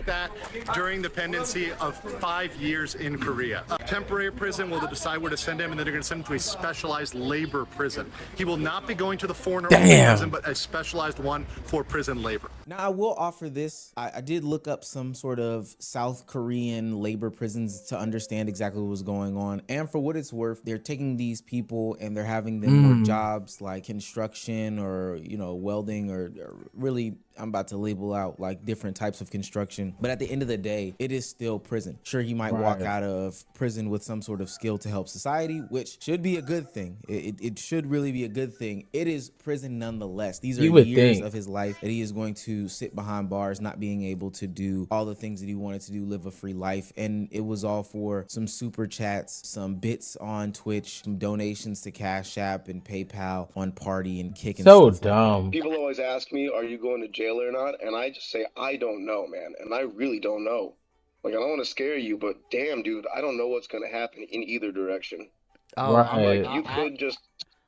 That during the pendency of 5 years in Korea. A temporary prison will decide where to send him, and then they're going to send him to a specialized labor prison. He will not be going to the foreigner prison, but a specialized one for prison labor. Now, I will offer this. I did look up some sort of South Korean labor prisons to understand exactly what was going on. And for what it's worth, they're taking these people and they're having them work jobs like construction or, you know, welding or really, I'm about to label out like different types of construction. But at the end of the day, it is still prison. Sure, he might walk out of prison with some sort of skill to help society, which should be a good thing. It should really be a good thing. It is prison nonetheless. These are years of his life that he is going to sit behind bars, not being able to do all the things that he wanted to do, live a free life. And it was all for some super chats, some bits on Twitch, some donations to Cash App and PayPal on Party and Kick and So stuff dumb. People always ask me, are you going to jail or not? And I just say, I don't know, man. And I really don't know. Like, I don't want to scare you, but damn, dude, I don't know what's going to happen in either direction. Oh, Right. You could just...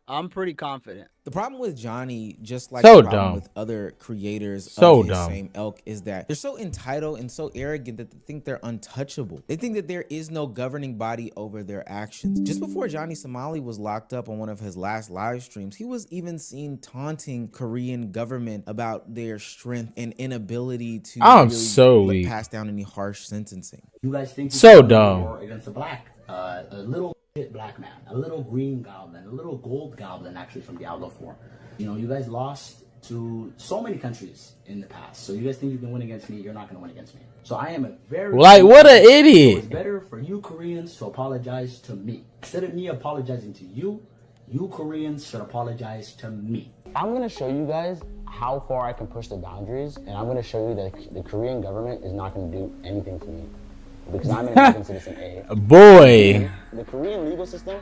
I'm pretty confident. The problem with Johnny, just like So the problem dumb. with other creators So of his dumb. same ilk, is that they're so entitled and so arrogant that they think they're untouchable. They think that there is no governing body over their actions. Just before Johnny Somali was locked up on one of his last live streams, he was even seen taunting Korean government about their strength and inability to pass down any harsh sentencing. You guys think So dumb. war against a black, a little black man, a little green goblin, a little gold goblin, actually from Diablo 4. You know, you guys lost to so many countries in the past. So you guys think you can win against me? You're not going to win against me. So I am a very... Like, what an So idiot. it's better for you Koreans to apologize to me. Instead of me apologizing to you, you Koreans should apologize to me. I'm going to show you guys how far I can push the boundaries, and I'm going to show you that the Korean government is not going to do anything to me. Because I'm an American citizen A. Boy. The Korean legal system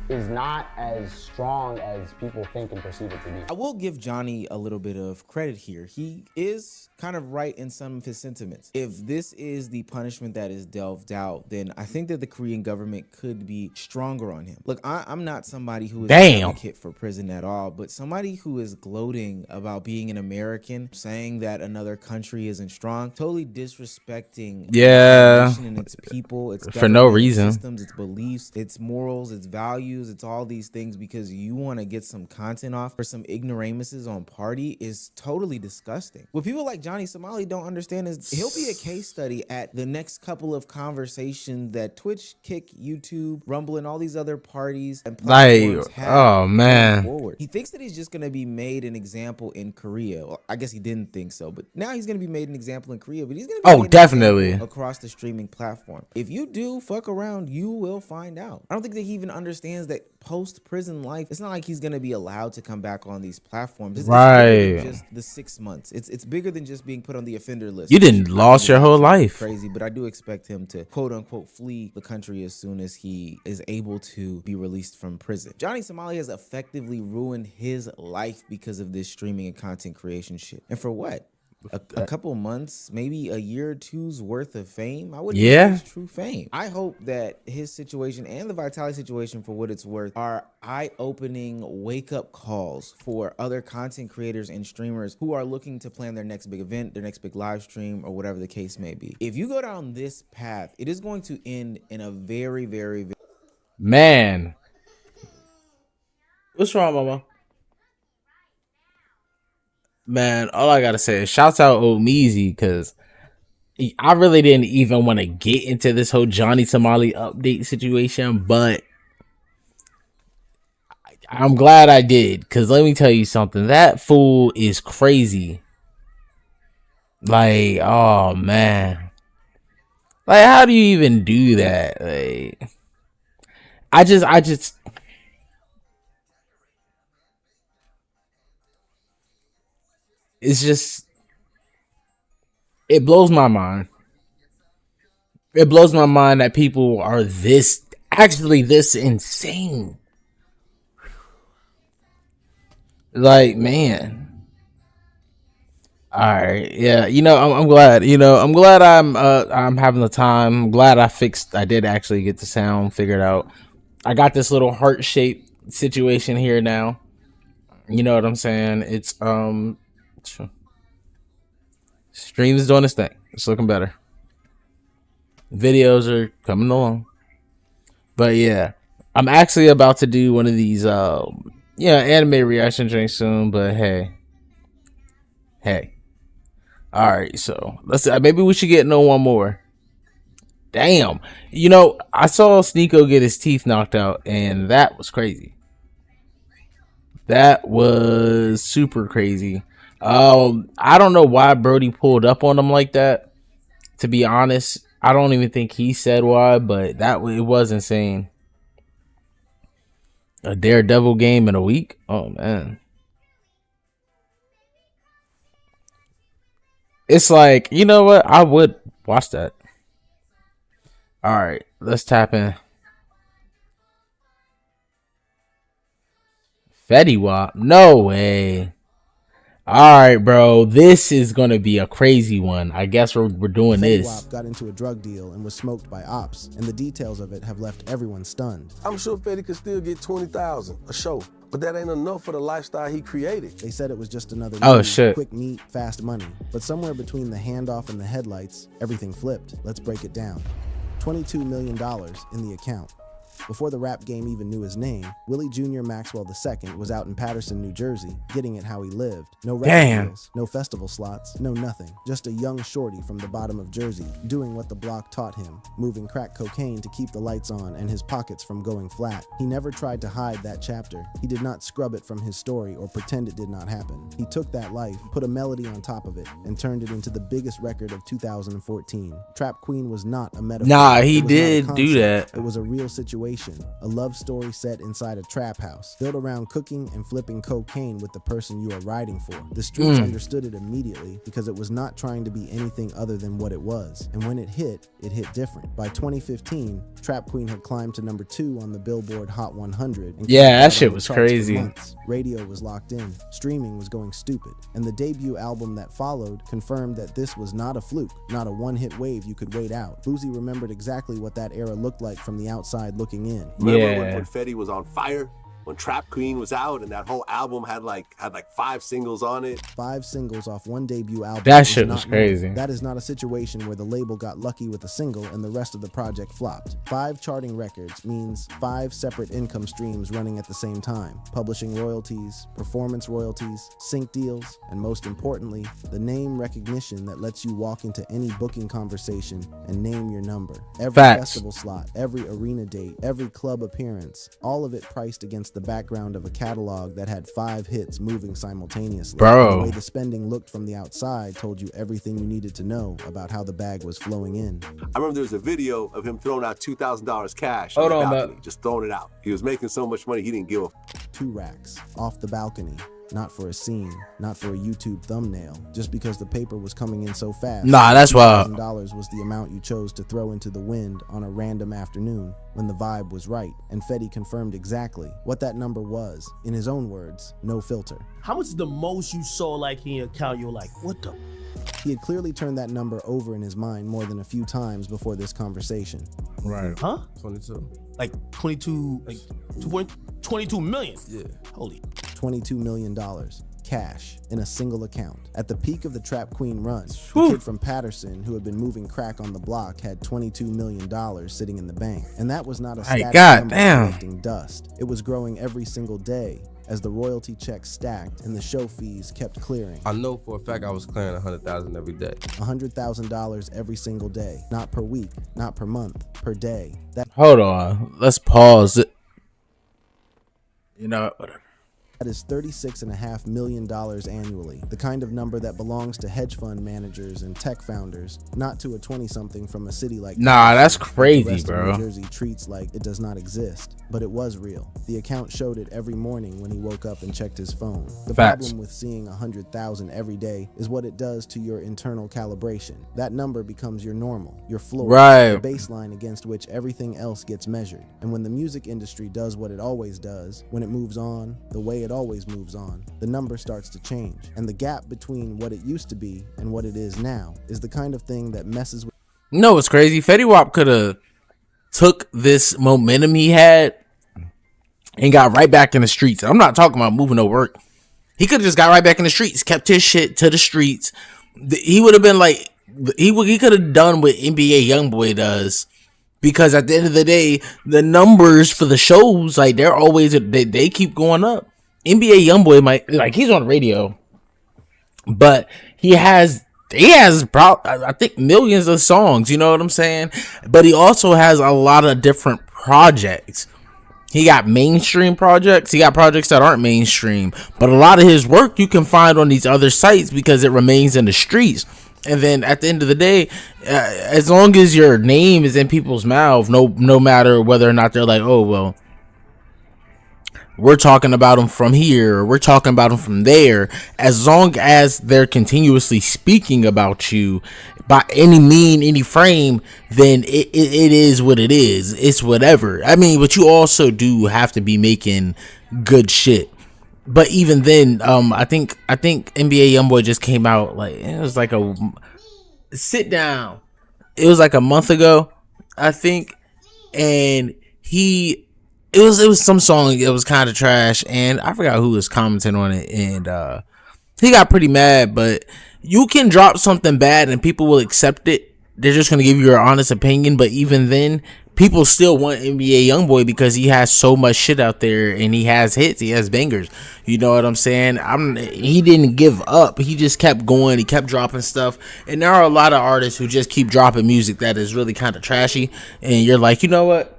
is not as strong as people think and perceive it to be. I will give Johnny a little bit of credit here. He is kind of right in some of his sentiments. If this is the punishment that is delved out, then I think that the Korean government could be stronger on him. Look, I'm not somebody who is an advocate for prison at all, but somebody who is gloating about being an American, saying that another country isn't strong, totally disrespecting the nation and its people, its for no reason. systems, its beliefs, its morals, its values. values, it's all these things because you want to get some content off for some ignoramuses on Party is totally disgusting. What people like Johnny Somali don't understand is he'll be a case study at the next couple of conversations that Twitch, Kick, YouTube, Rumble, and all these other parties and platforms have oh man, forward. He thinks that he's just going to be made an example in Korea. Well, I guess he didn't think so, but now he's going to be made an example in Korea, but he's going to be made definitely an example across the streaming platform. If you do fuck around, you will find out. I don't think that he even understands that post-prison life, it's not like he's going to be allowed to come back on these platforms. It's bigger than just the 6 months. It's bigger than just being put on the offender list. You didn't lost your whole life. Crazy, but I do expect him to quote unquote flee the country as soon as he is able to be released from prison. Johnny Somali has effectively ruined his life because of this streaming and content creation shit. And for what? A couple months, maybe a year or two's worth of fame. I wouldn't say it's true fame. I hope that his situation and the Vitality situation, for what it's worth, are eye-opening wake-up calls for other content creators and streamers who are looking to plan their next big event, their next big live stream, or whatever the case may be. If you go down this path, it is going to end in a very, very, very... Man. What's wrong, mama? Man, all I gotta say is shouts out Old Meezy, because I really didn't even want to get into this whole Johnny Somali update situation, but I'm glad I did, because let me tell you something. That fool is crazy. Like, oh man. Like, how do you even do that? Like, I just it's just, it blows my mind. It blows my mind that people are this insane. Like, man. All right, yeah. I'm glad. I'm glad I'm having the time. I'm glad I did actually get the sound figured out. I got this little heart-shaped situation here now. You know what I'm saying? It's stream is doing its thing. It's looking better. Videos are coming along. But yeah, I'm actually about to do one of these anime reaction drinks soon, but hey. All right, so let's maybe we should get into one more. Damn. I saw Sneeko get his teeth knocked out, and that was crazy. That was super crazy. I don't know why Brody pulled up on him like that. To be honest, I don't even think he said why, but it was insane. A Daredevil game in a week? Oh man. It's like, you know what? I would watch that. All right, let's tap in. Fetty Wap? No way. All right, bro. This is going to be a crazy one. I guess we're doing Fetty this. Wap got into a drug deal and was smoked by ops, and the details of it have left everyone stunned. I'm sure Fetty could still get 20,000 a show, but that ain't enough for the lifestyle he created. They said it was just another shit. Quick meat, fast money. But somewhere between the handoff and the headlights, everything flipped. Let's break it down. $22 million in the account. Before the rap game even knew his name, Willie Jr. Maxwell II was out in Patterson, New Jersey, getting it how he lived. No record deals, no festival slots, no nothing. Just a young shorty from the bottom of Jersey, doing what the block taught him, moving crack cocaine to keep the lights on and his pockets from going flat. He never tried to hide that chapter. He did not scrub it from his story or pretend it did not happen. He took that life, put a melody on top of it, and turned it into the biggest record of 2014. Trap Queen was not a metaphor. Nah, he did do that. It was a real situation. A love story set inside a trap house, built around cooking and flipping cocaine with the person you are riding for. The streets understood it immediately because it was not trying to be anything other than what it was. And when it hit different. By 2015, Trap Queen had climbed to number 2 on the Billboard Hot 100. And yeah, that shit was crazy. Radio was locked in. Streaming was going stupid. And the debut album that followed confirmed that this was not a fluke, not a one-hit wave you could wait out. Boozy remembered exactly what that era looked like from the outside looking in. Remember when Fetty was on fire? when Trap Queen was out and that whole album had like 5 singles on it. 5 singles off one debut album. That shit was crazy. That is not a situation where the label got lucky with a single and the rest of the project flopped. 5 charting records means 5 separate income streams running at the same time. Publishing royalties, performance royalties, sync deals, and most importantly, the name recognition that lets you walk into any booking conversation and name your number. Every festival slot, every arena date, every club appearance, all of it priced against the background of a catalog that had 5 hits moving simultaneously. Bro. The way the spending looked from the outside told you everything you needed to know about how the bag was flowing in. I remember there was a video of him throwing out $2,000 cash Hold on the on, balcony, just throwing it out. He was making so much money he didn't give a 2 racks off the balcony. Not for a scene, not for a YouTube thumbnail, just because the paper was coming in so fast. Nah, that's wild. $2,000 was the amount you chose to throw into the wind on a random afternoon when the vibe was right, and Fetty confirmed exactly what that number was. In his own words, no filter. How much is the most you saw like in your account? You're like, what the? He had clearly turned that number over in his mind more than a few times before this conversation. Right. Huh? 22. Like 22, like 2.22 million. Yeah. Holy. $22 million. Cash in a single account. At the peak of the Trap Queen run, Whew. the kid from Patterson who had been moving crack on the block had $22 million sitting in the bank. And that was not a static number collecting dust. It was growing every single day as the royalty checks stacked and the show fees kept clearing. I know for a fact I was clearing $100,000 every day. $100,000 every single day. Not per week, not per month, per day. Hold on. Let's pause it. You know, whatever. That is $36.5 million annually, the kind of number that belongs to hedge fund managers and tech founders, not to a 20-something from a city like Nah, that's the crazy, rest bro. of New Jersey treats like it does not exist, but it was real. The account showed it every morning when he woke up and checked his phone. The Facts. problem with seeing 100,000 every day is what it does to your internal calibration. That number becomes your normal, your floor, Right. the baseline against which everything else gets measured. And when the music industry does what it always does, when it moves on, the way it always moves on, the number starts to change. And the gap between what it used to be and what it is now is the kind of thing that messes with. You know what's crazy? Fetty Wap could have took this momentum he had and got right back in the streets. I'm not talking about moving to work. He could have just got right back in the streets, kept his shit to the streets. He would have been like, he could have done what NBA YoungBoy does. Because at the end of the day, the numbers for the shows, like they're always, they keep going up. NBA YoungBoy might, like, he's on the radio, but he has I think millions of songs, you know what I'm saying? But he also has a lot of different projects. He got mainstream projects, he got projects that aren't mainstream, but a lot of his work you can find on these other sites because it remains in the streets. And then at the end of the day, as long as your name is in people's mouth, no matter whether or not they're like, oh, well, we're talking about them from here, or we're talking about them from there, as long as they're continuously speaking about you by any mean, any frame, then it is what it is. It's whatever. I mean, but you also do have to be making good shit. But even then, I think NBA YoungBoy just came out, like, it was like a sit down. It was like a month ago, I think, and it was some song. It was kind of trash, and I forgot who was commenting on it, and he got pretty mad. But you can drop something bad, and people will accept it. They're just gonna give you your honest opinion. But even then, people still want NBA YoungBoy because he has so much shit out there, and he has hits, he has bangers. You know what I'm saying? He didn't give up. He just kept going. He kept dropping stuff. And there are a lot of artists who just keep dropping music that is really kind of trashy. And you're like, you know what?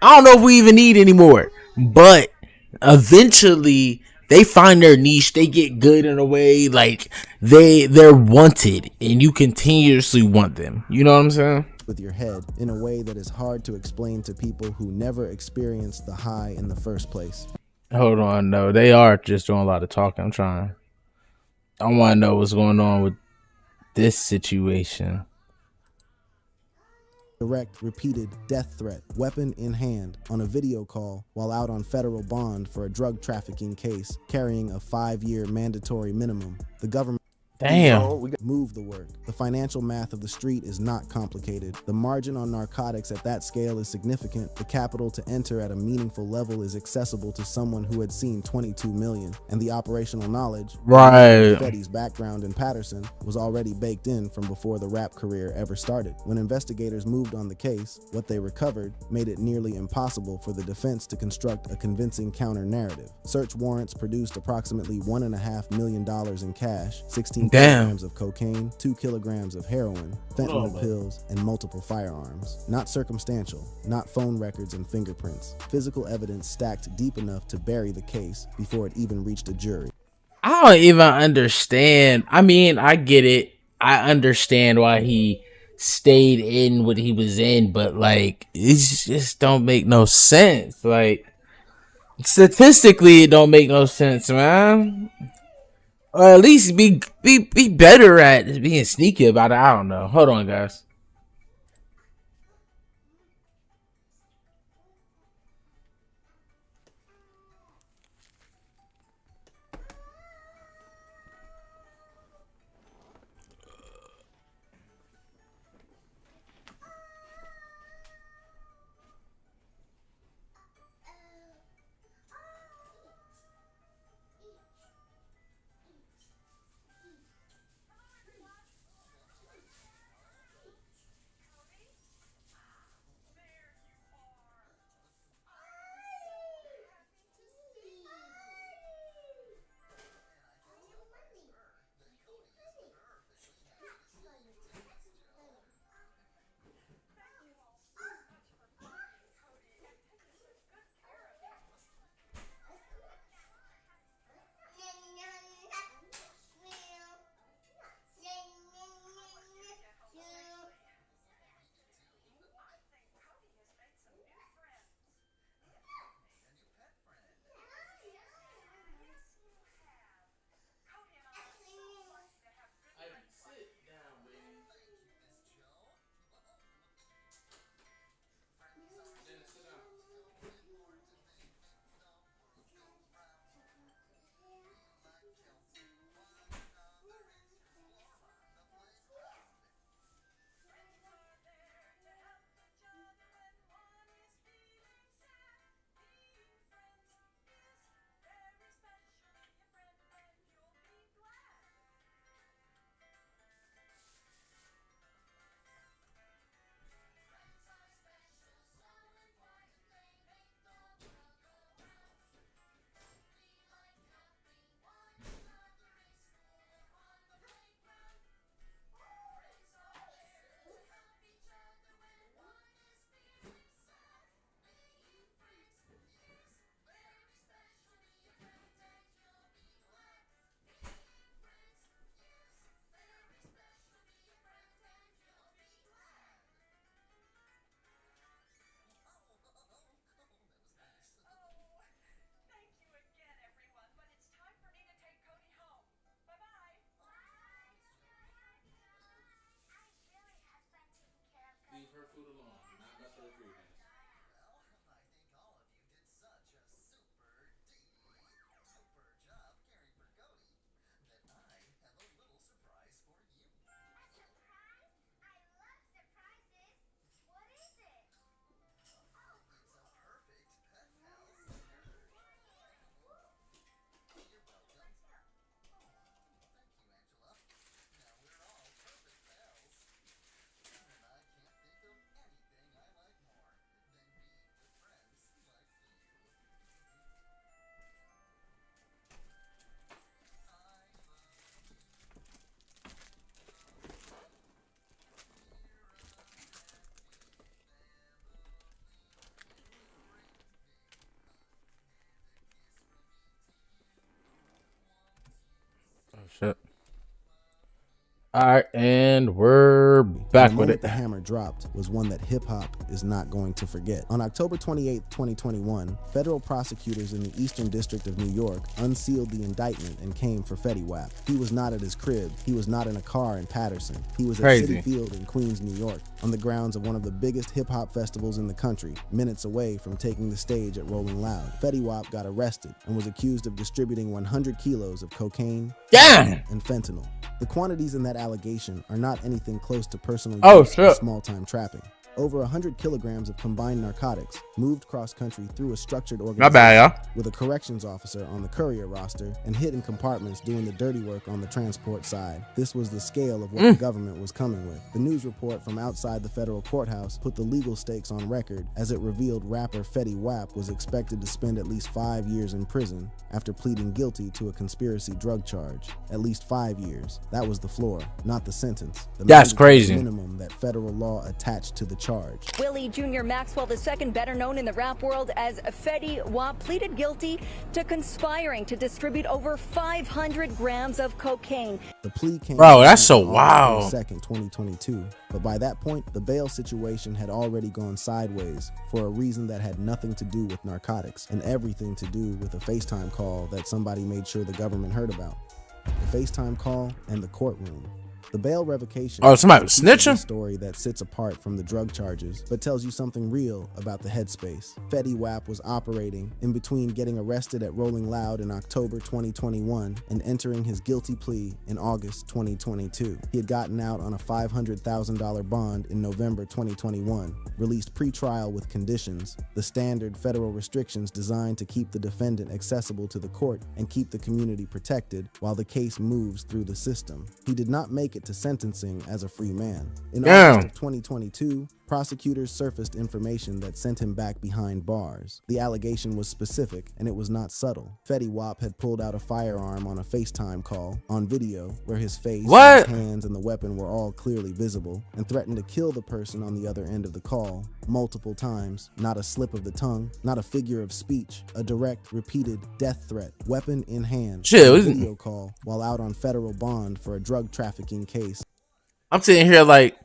I don't know if we even need anymore. But eventually they find their niche. They get good in a way. Like they're wanted, and you continuously want them. You know what I'm saying? With your head in a way that is hard to explain to people who never experienced the high in the first place. Hold on, no, they are just doing a lot of talking. I want to know what's going on with this situation. Direct, repeated death threat, weapon in hand, on a video call while out on federal bond for a drug trafficking case carrying a 5-year mandatory minimum. The government Damn. Move the work. The financial math of the street is not complicated. The margin on narcotics at that scale is significant. The capital to enter at a meaningful level is accessible to someone who had seen 22 million. And the operational knowledge, right, Fetty's background in Patterson, was already baked in from before the rap career ever started. When investigators moved on the case, what they recovered made it nearly impossible for the defense to construct a convincing counter-narrative. Search warrants produced approximately $1.5 million in cash, 16 kilograms of cocaine, 2 kilograms of heroin, fentanyl pills, and multiple firearms. Not circumstantial, not phone records and fingerprints. Physical evidence stacked deep enough to bury the case before it even reached a jury. I don't even understand. I mean, I get it. I understand why he stayed in what he was in, but like, it just don't make no sense. Like, statistically, it don't make no sense, man. Or at least be better at being sneaky about it. I don't know. Hold on, guys. Oh shit. All right, and we're back with it. The hammer dropped was one that hip-hop is not going to forget. On October 28, 2021, federal prosecutors in the Eastern District of New York unsealed the indictment and came for Fetty Wap. He was not at his crib. He was not in a car in Patterson. He was at Citi Field in Queens, New York, on the grounds of one of the biggest hip-hop festivals in the country, minutes away from taking the stage at Rolling Loud. Fetty Wap got arrested and was accused of distributing 100 kilos of cocaine and fentanyl. The quantities in that allegation are not anything close to personal Oh, use or shit. small-time trapping. Over 100 kilograms of combined narcotics moved cross-country through a structured My organization bad, y'all. with a corrections officer on the courier roster and hidden compartments doing the dirty work on the transport side. This was the scale of what the government was coming with. The news report from outside the federal courthouse put the legal stakes on record as it revealed rapper Fetty Wap was expected to spend at least 5 years in prison after pleading guilty to a conspiracy drug charge. At least 5 years. That was the floor, not the sentence. The That's mandatory crazy. minimum that federal law attached to the charge. Willie Jr. Maxwell II, better known in the rap world as Fetty Wap, pleaded guilty to conspiring to distribute over 500 grams of cocaine. The plea came Bro, that's so on wild. August 22nd, 2022. But by that point, the bail situation had already gone sideways for a reason that had nothing to do with narcotics and everything to do with a FaceTime call that somebody made sure the government heard about. The FaceTime call and the courtroom. The bail revocation Oh, somebody is a was snitching? story that sits apart from the drug charges, but tells you something real about the headspace. Fetty Wap was operating in between getting arrested at Rolling Loud in October 2021 and entering his guilty plea in August 2022. He had gotten out on a $500,000 bond in November 2021, released pre-trial with conditions, the standard federal restrictions designed to keep the defendant accessible to the court and keep the community protected while the case moves through the system. He did not make it to sentencing as a free man. In August of 2022, prosecutors surfaced information that sent him back behind bars. The allegation was specific and it was not subtle. Fetty Wap had pulled out a firearm on a FaceTime call on video where his face, his hands, and the weapon were all clearly visible and threatened to kill the person on the other end of the call multiple times. Not a slip of the tongue, not a figure of speech, a direct, repeated death threat, weapon in hand, video call while out on federal bond for a drug trafficking case. I'm sitting here like,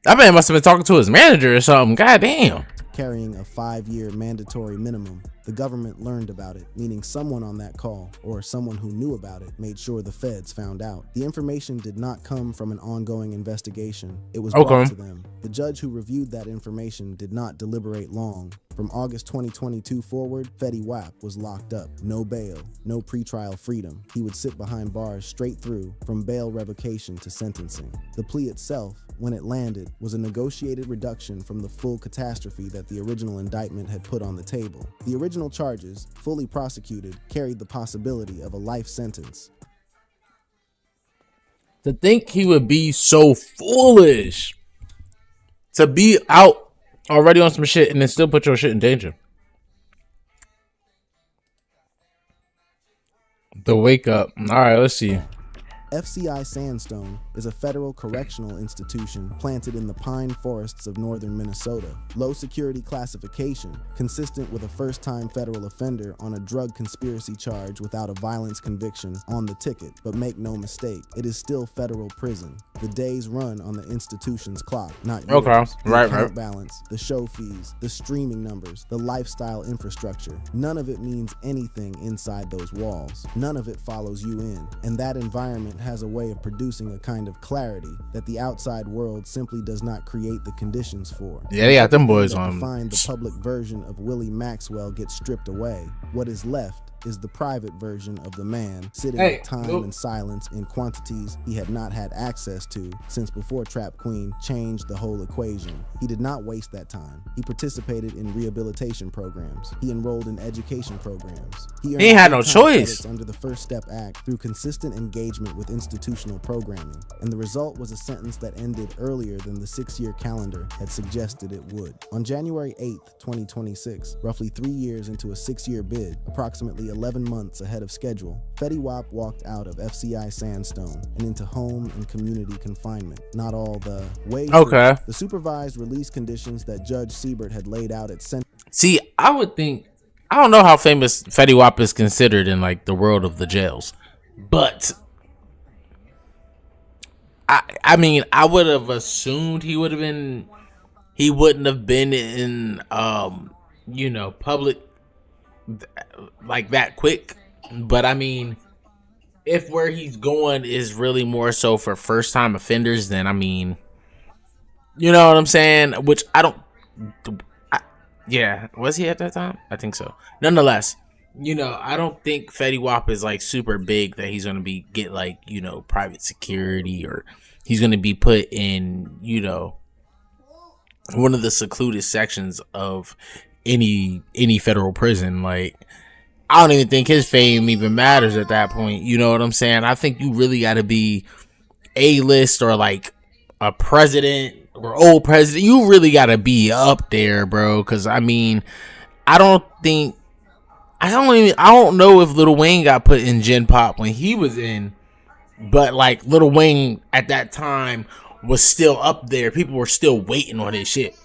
that man must have been talking to his manager or something. God damn. Carrying a 5-year mandatory minimum. The government learned about it, meaning someone on that call, or someone who knew about it, made sure the feds found out. The information did not come from an ongoing investigation. It was brought to them. The judge who reviewed that information did not deliberate long. From August 2022 forward, Fetty Wap was locked up. No bail, no pretrial freedom. He would sit behind bars straight through, from bail revocation to sentencing. The plea itself, when it landed, was a negotiated reduction from the full catastrophe that the original indictment had put on the table. The original charges, fully prosecuted, carried the possibility of a life sentence. To think he would be so foolish to be out already on some shit and then still put your shit in danger. The wake up. All right, let's see. FCI Sandstone is a federal correctional institution planted in the pine forests of northern Minnesota. Low security classification, consistent with a first-time federal offender on a drug conspiracy charge without a violence conviction on the ticket. But make no mistake, it is still federal prison. The days run on the institution's clock, not yours. Okay, The right. account balance, the show fees, the streaming numbers, the lifestyle infrastructure. None of it means anything inside those walls. None of it follows you in. And that environment has a way of producing a kind of clarity that the outside world simply does not create the conditions for. Yeah, they got them boys on. Find the public version of Willie Maxwell gets stripped away. What is left is the private version of the man sitting with time and silence in quantities he had not had access to since before Trap Queen changed the whole equation. He did not waste that time. He participated in rehabilitation programs. He enrolled in education programs. He ain't had no choice. Under the First Step Act through consistent engagement with institutional programming. And the result was a sentence that ended earlier than the 6-year calendar had suggested it would. On January 8th, 2026, roughly 3 years into a 6-year bid, approximately 11 months ahead of schedule, Fetty Wap walked out of FCI Sandstone and into home and community confinement. Not all the way through. Okay. The supervised release conditions that Judge Siebert had laid out at See, I would think, I don't know how famous Fetty Wap is considered in like the world of the jails, but I mean, I would have assumed he wouldn't have been in you know, public like that quick. But I mean, if where he's going is really more so for first time offenders, then I mean, you know what I'm saying? Which I don't. Yeah, was he at that time? I think so. Nonetheless, You know, I don't think Fetty Wap is like super big that he's gonna be get like, you know, private security, or he's gonna be put in, you know, one of the secluded sections of any federal prison. Like, I don't even think his fame even matters at that point. You know what I'm saying? I think you really got to be A-list or like a president or old president. You really got to be up there, bro. Because I mean, I don't think I don't know if Lil Wayne got put in Gen Pop when he was in, but like Lil Wayne at that time was still up there. People were still waiting on his shit.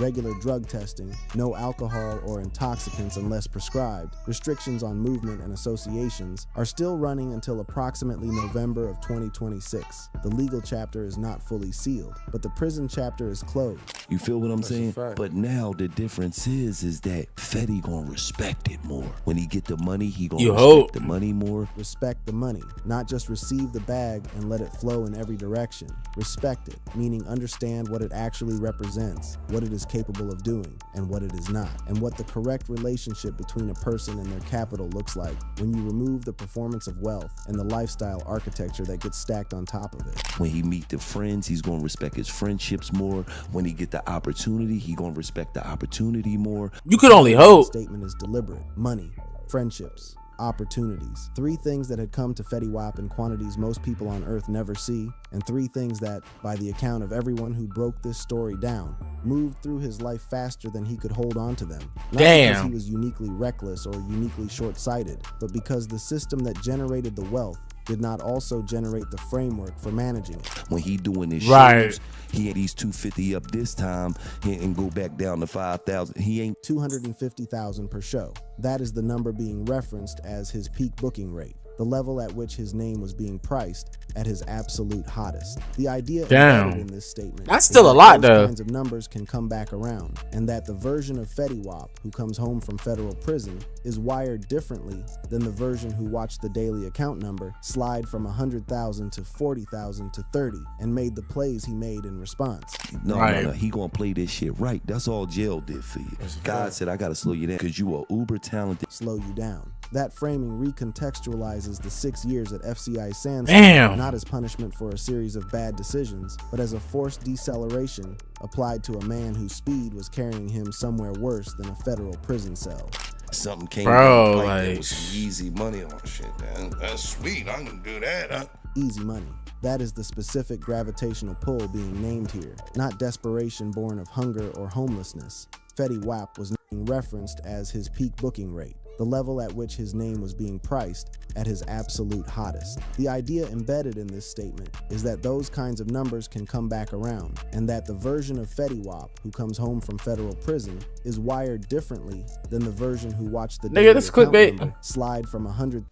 Regular drug testing, no alcohol or intoxicants unless prescribed, restrictions on movement and associations are still running until approximately November of 2026. The legal chapter is not fully sealed, but the prison chapter is closed. You feel what I'm saying? But now the difference is that Fetty gonna respect it more. When he get the money, he gonna respect the money more. Respect the money, not just receive the bag and let it flow in every direction. Respect it, meaning understand what it actually represents, what it is capable of doing, and what it is not, and what the correct relationship between a person and their capital looks like when you remove the performance of wealth and the lifestyle architecture that gets stacked on top of it. When he meet the friends, he's gonna respect his friendships more. When he get the opportunity, he gonna respect the opportunity more. You could only hope. The statement is deliberate. Money, friendships, opportunities. 3 things that had come to Fetty Wap in quantities most people on earth never see, and 3 things that, by the account of everyone who broke this story down, moved through his life faster than he could hold on to them. Not because he was uniquely reckless or uniquely short-sighted, but because the system that generated the wealth did not also generate the framework for managing it. When he doing his shows, he had these 250 up this time and go back down to 5,000. He ain't 250,000 per show. That is the number being referenced as his peak booking rate, the level at which his name was being priced at his absolute hottest. The idea embedded in this statement, that's still a lot though. Those kinds of numbers can come back around, and that the version of Fetty Wap who comes home from federal prison is wired differently than the version who watched the daily account number slide from 100,000 to 40,000 to 30 and made the plays he made in response. No, he gonna play this shit right. That's all jail did for you. God said, I gotta slow you down because you are uber talented. Slow you down. That framing recontextualizes the 6 years at FCI Sandstorm, not as punishment for a series of bad decisions, but as a forced deceleration applied to a man whose speed was carrying him somewhere worse than a federal prison cell. Something came Bro, like with some easy money on shit, man. That's sweet. I can do that. Huh? Easy money. That is the specific gravitational pull being named here, not desperation born of hunger or homelessness. Fetty Wap was being referenced as his peak booking rate, the level at which his name was being priced at his absolute hottest. The idea embedded in this statement is that those kinds of numbers can come back around, and that the version of Fetty Wap who comes home from federal prison is wired differently than the version who watched the Nigga, this clickbait slide from 100.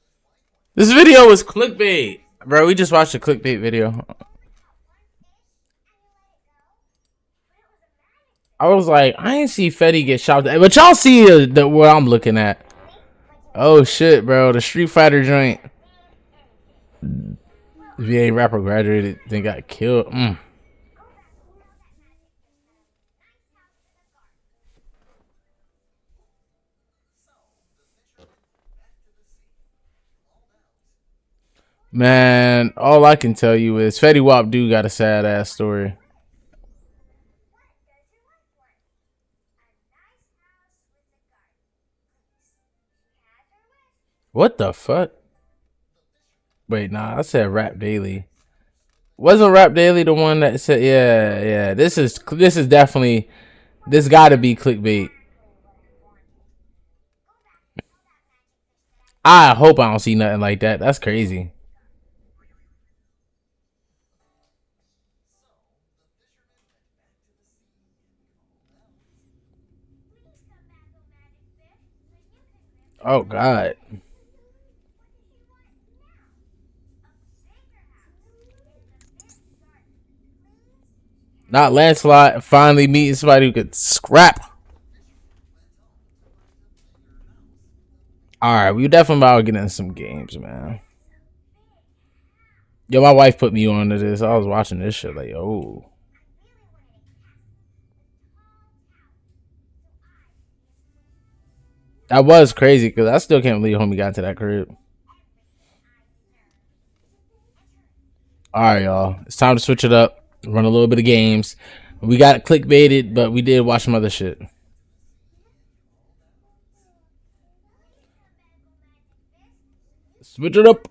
This video was clickbait, bro. We just watched a clickbait video. I was like, I ain't see Fetty get shot, but y'all see what I'm looking at. Oh shit, bro, the Street Fighter joint. VA rapper graduated, then got killed. Man, all I can tell you is Fetty Wap do got a sad ass story. What the fuck? Wait, nah, I said Rap Daily. Wasn't Rap Daily the one that said, yeah, this is definitely, this gotta be clickbait. I hope I don't see nothing like that. That's crazy. Oh God. Not Lancelot finally meeting somebody who could scrap. Alright, we definitely about to get in some games, man. Yo, my wife put me on to this. I was watching this shit like, oh. That was crazy because I still can't believe homie got to that crib. All right, y'all. It's time to switch it up. Run a little bit of games. We got clickbaited, but we did watch some other shit. Switch it up.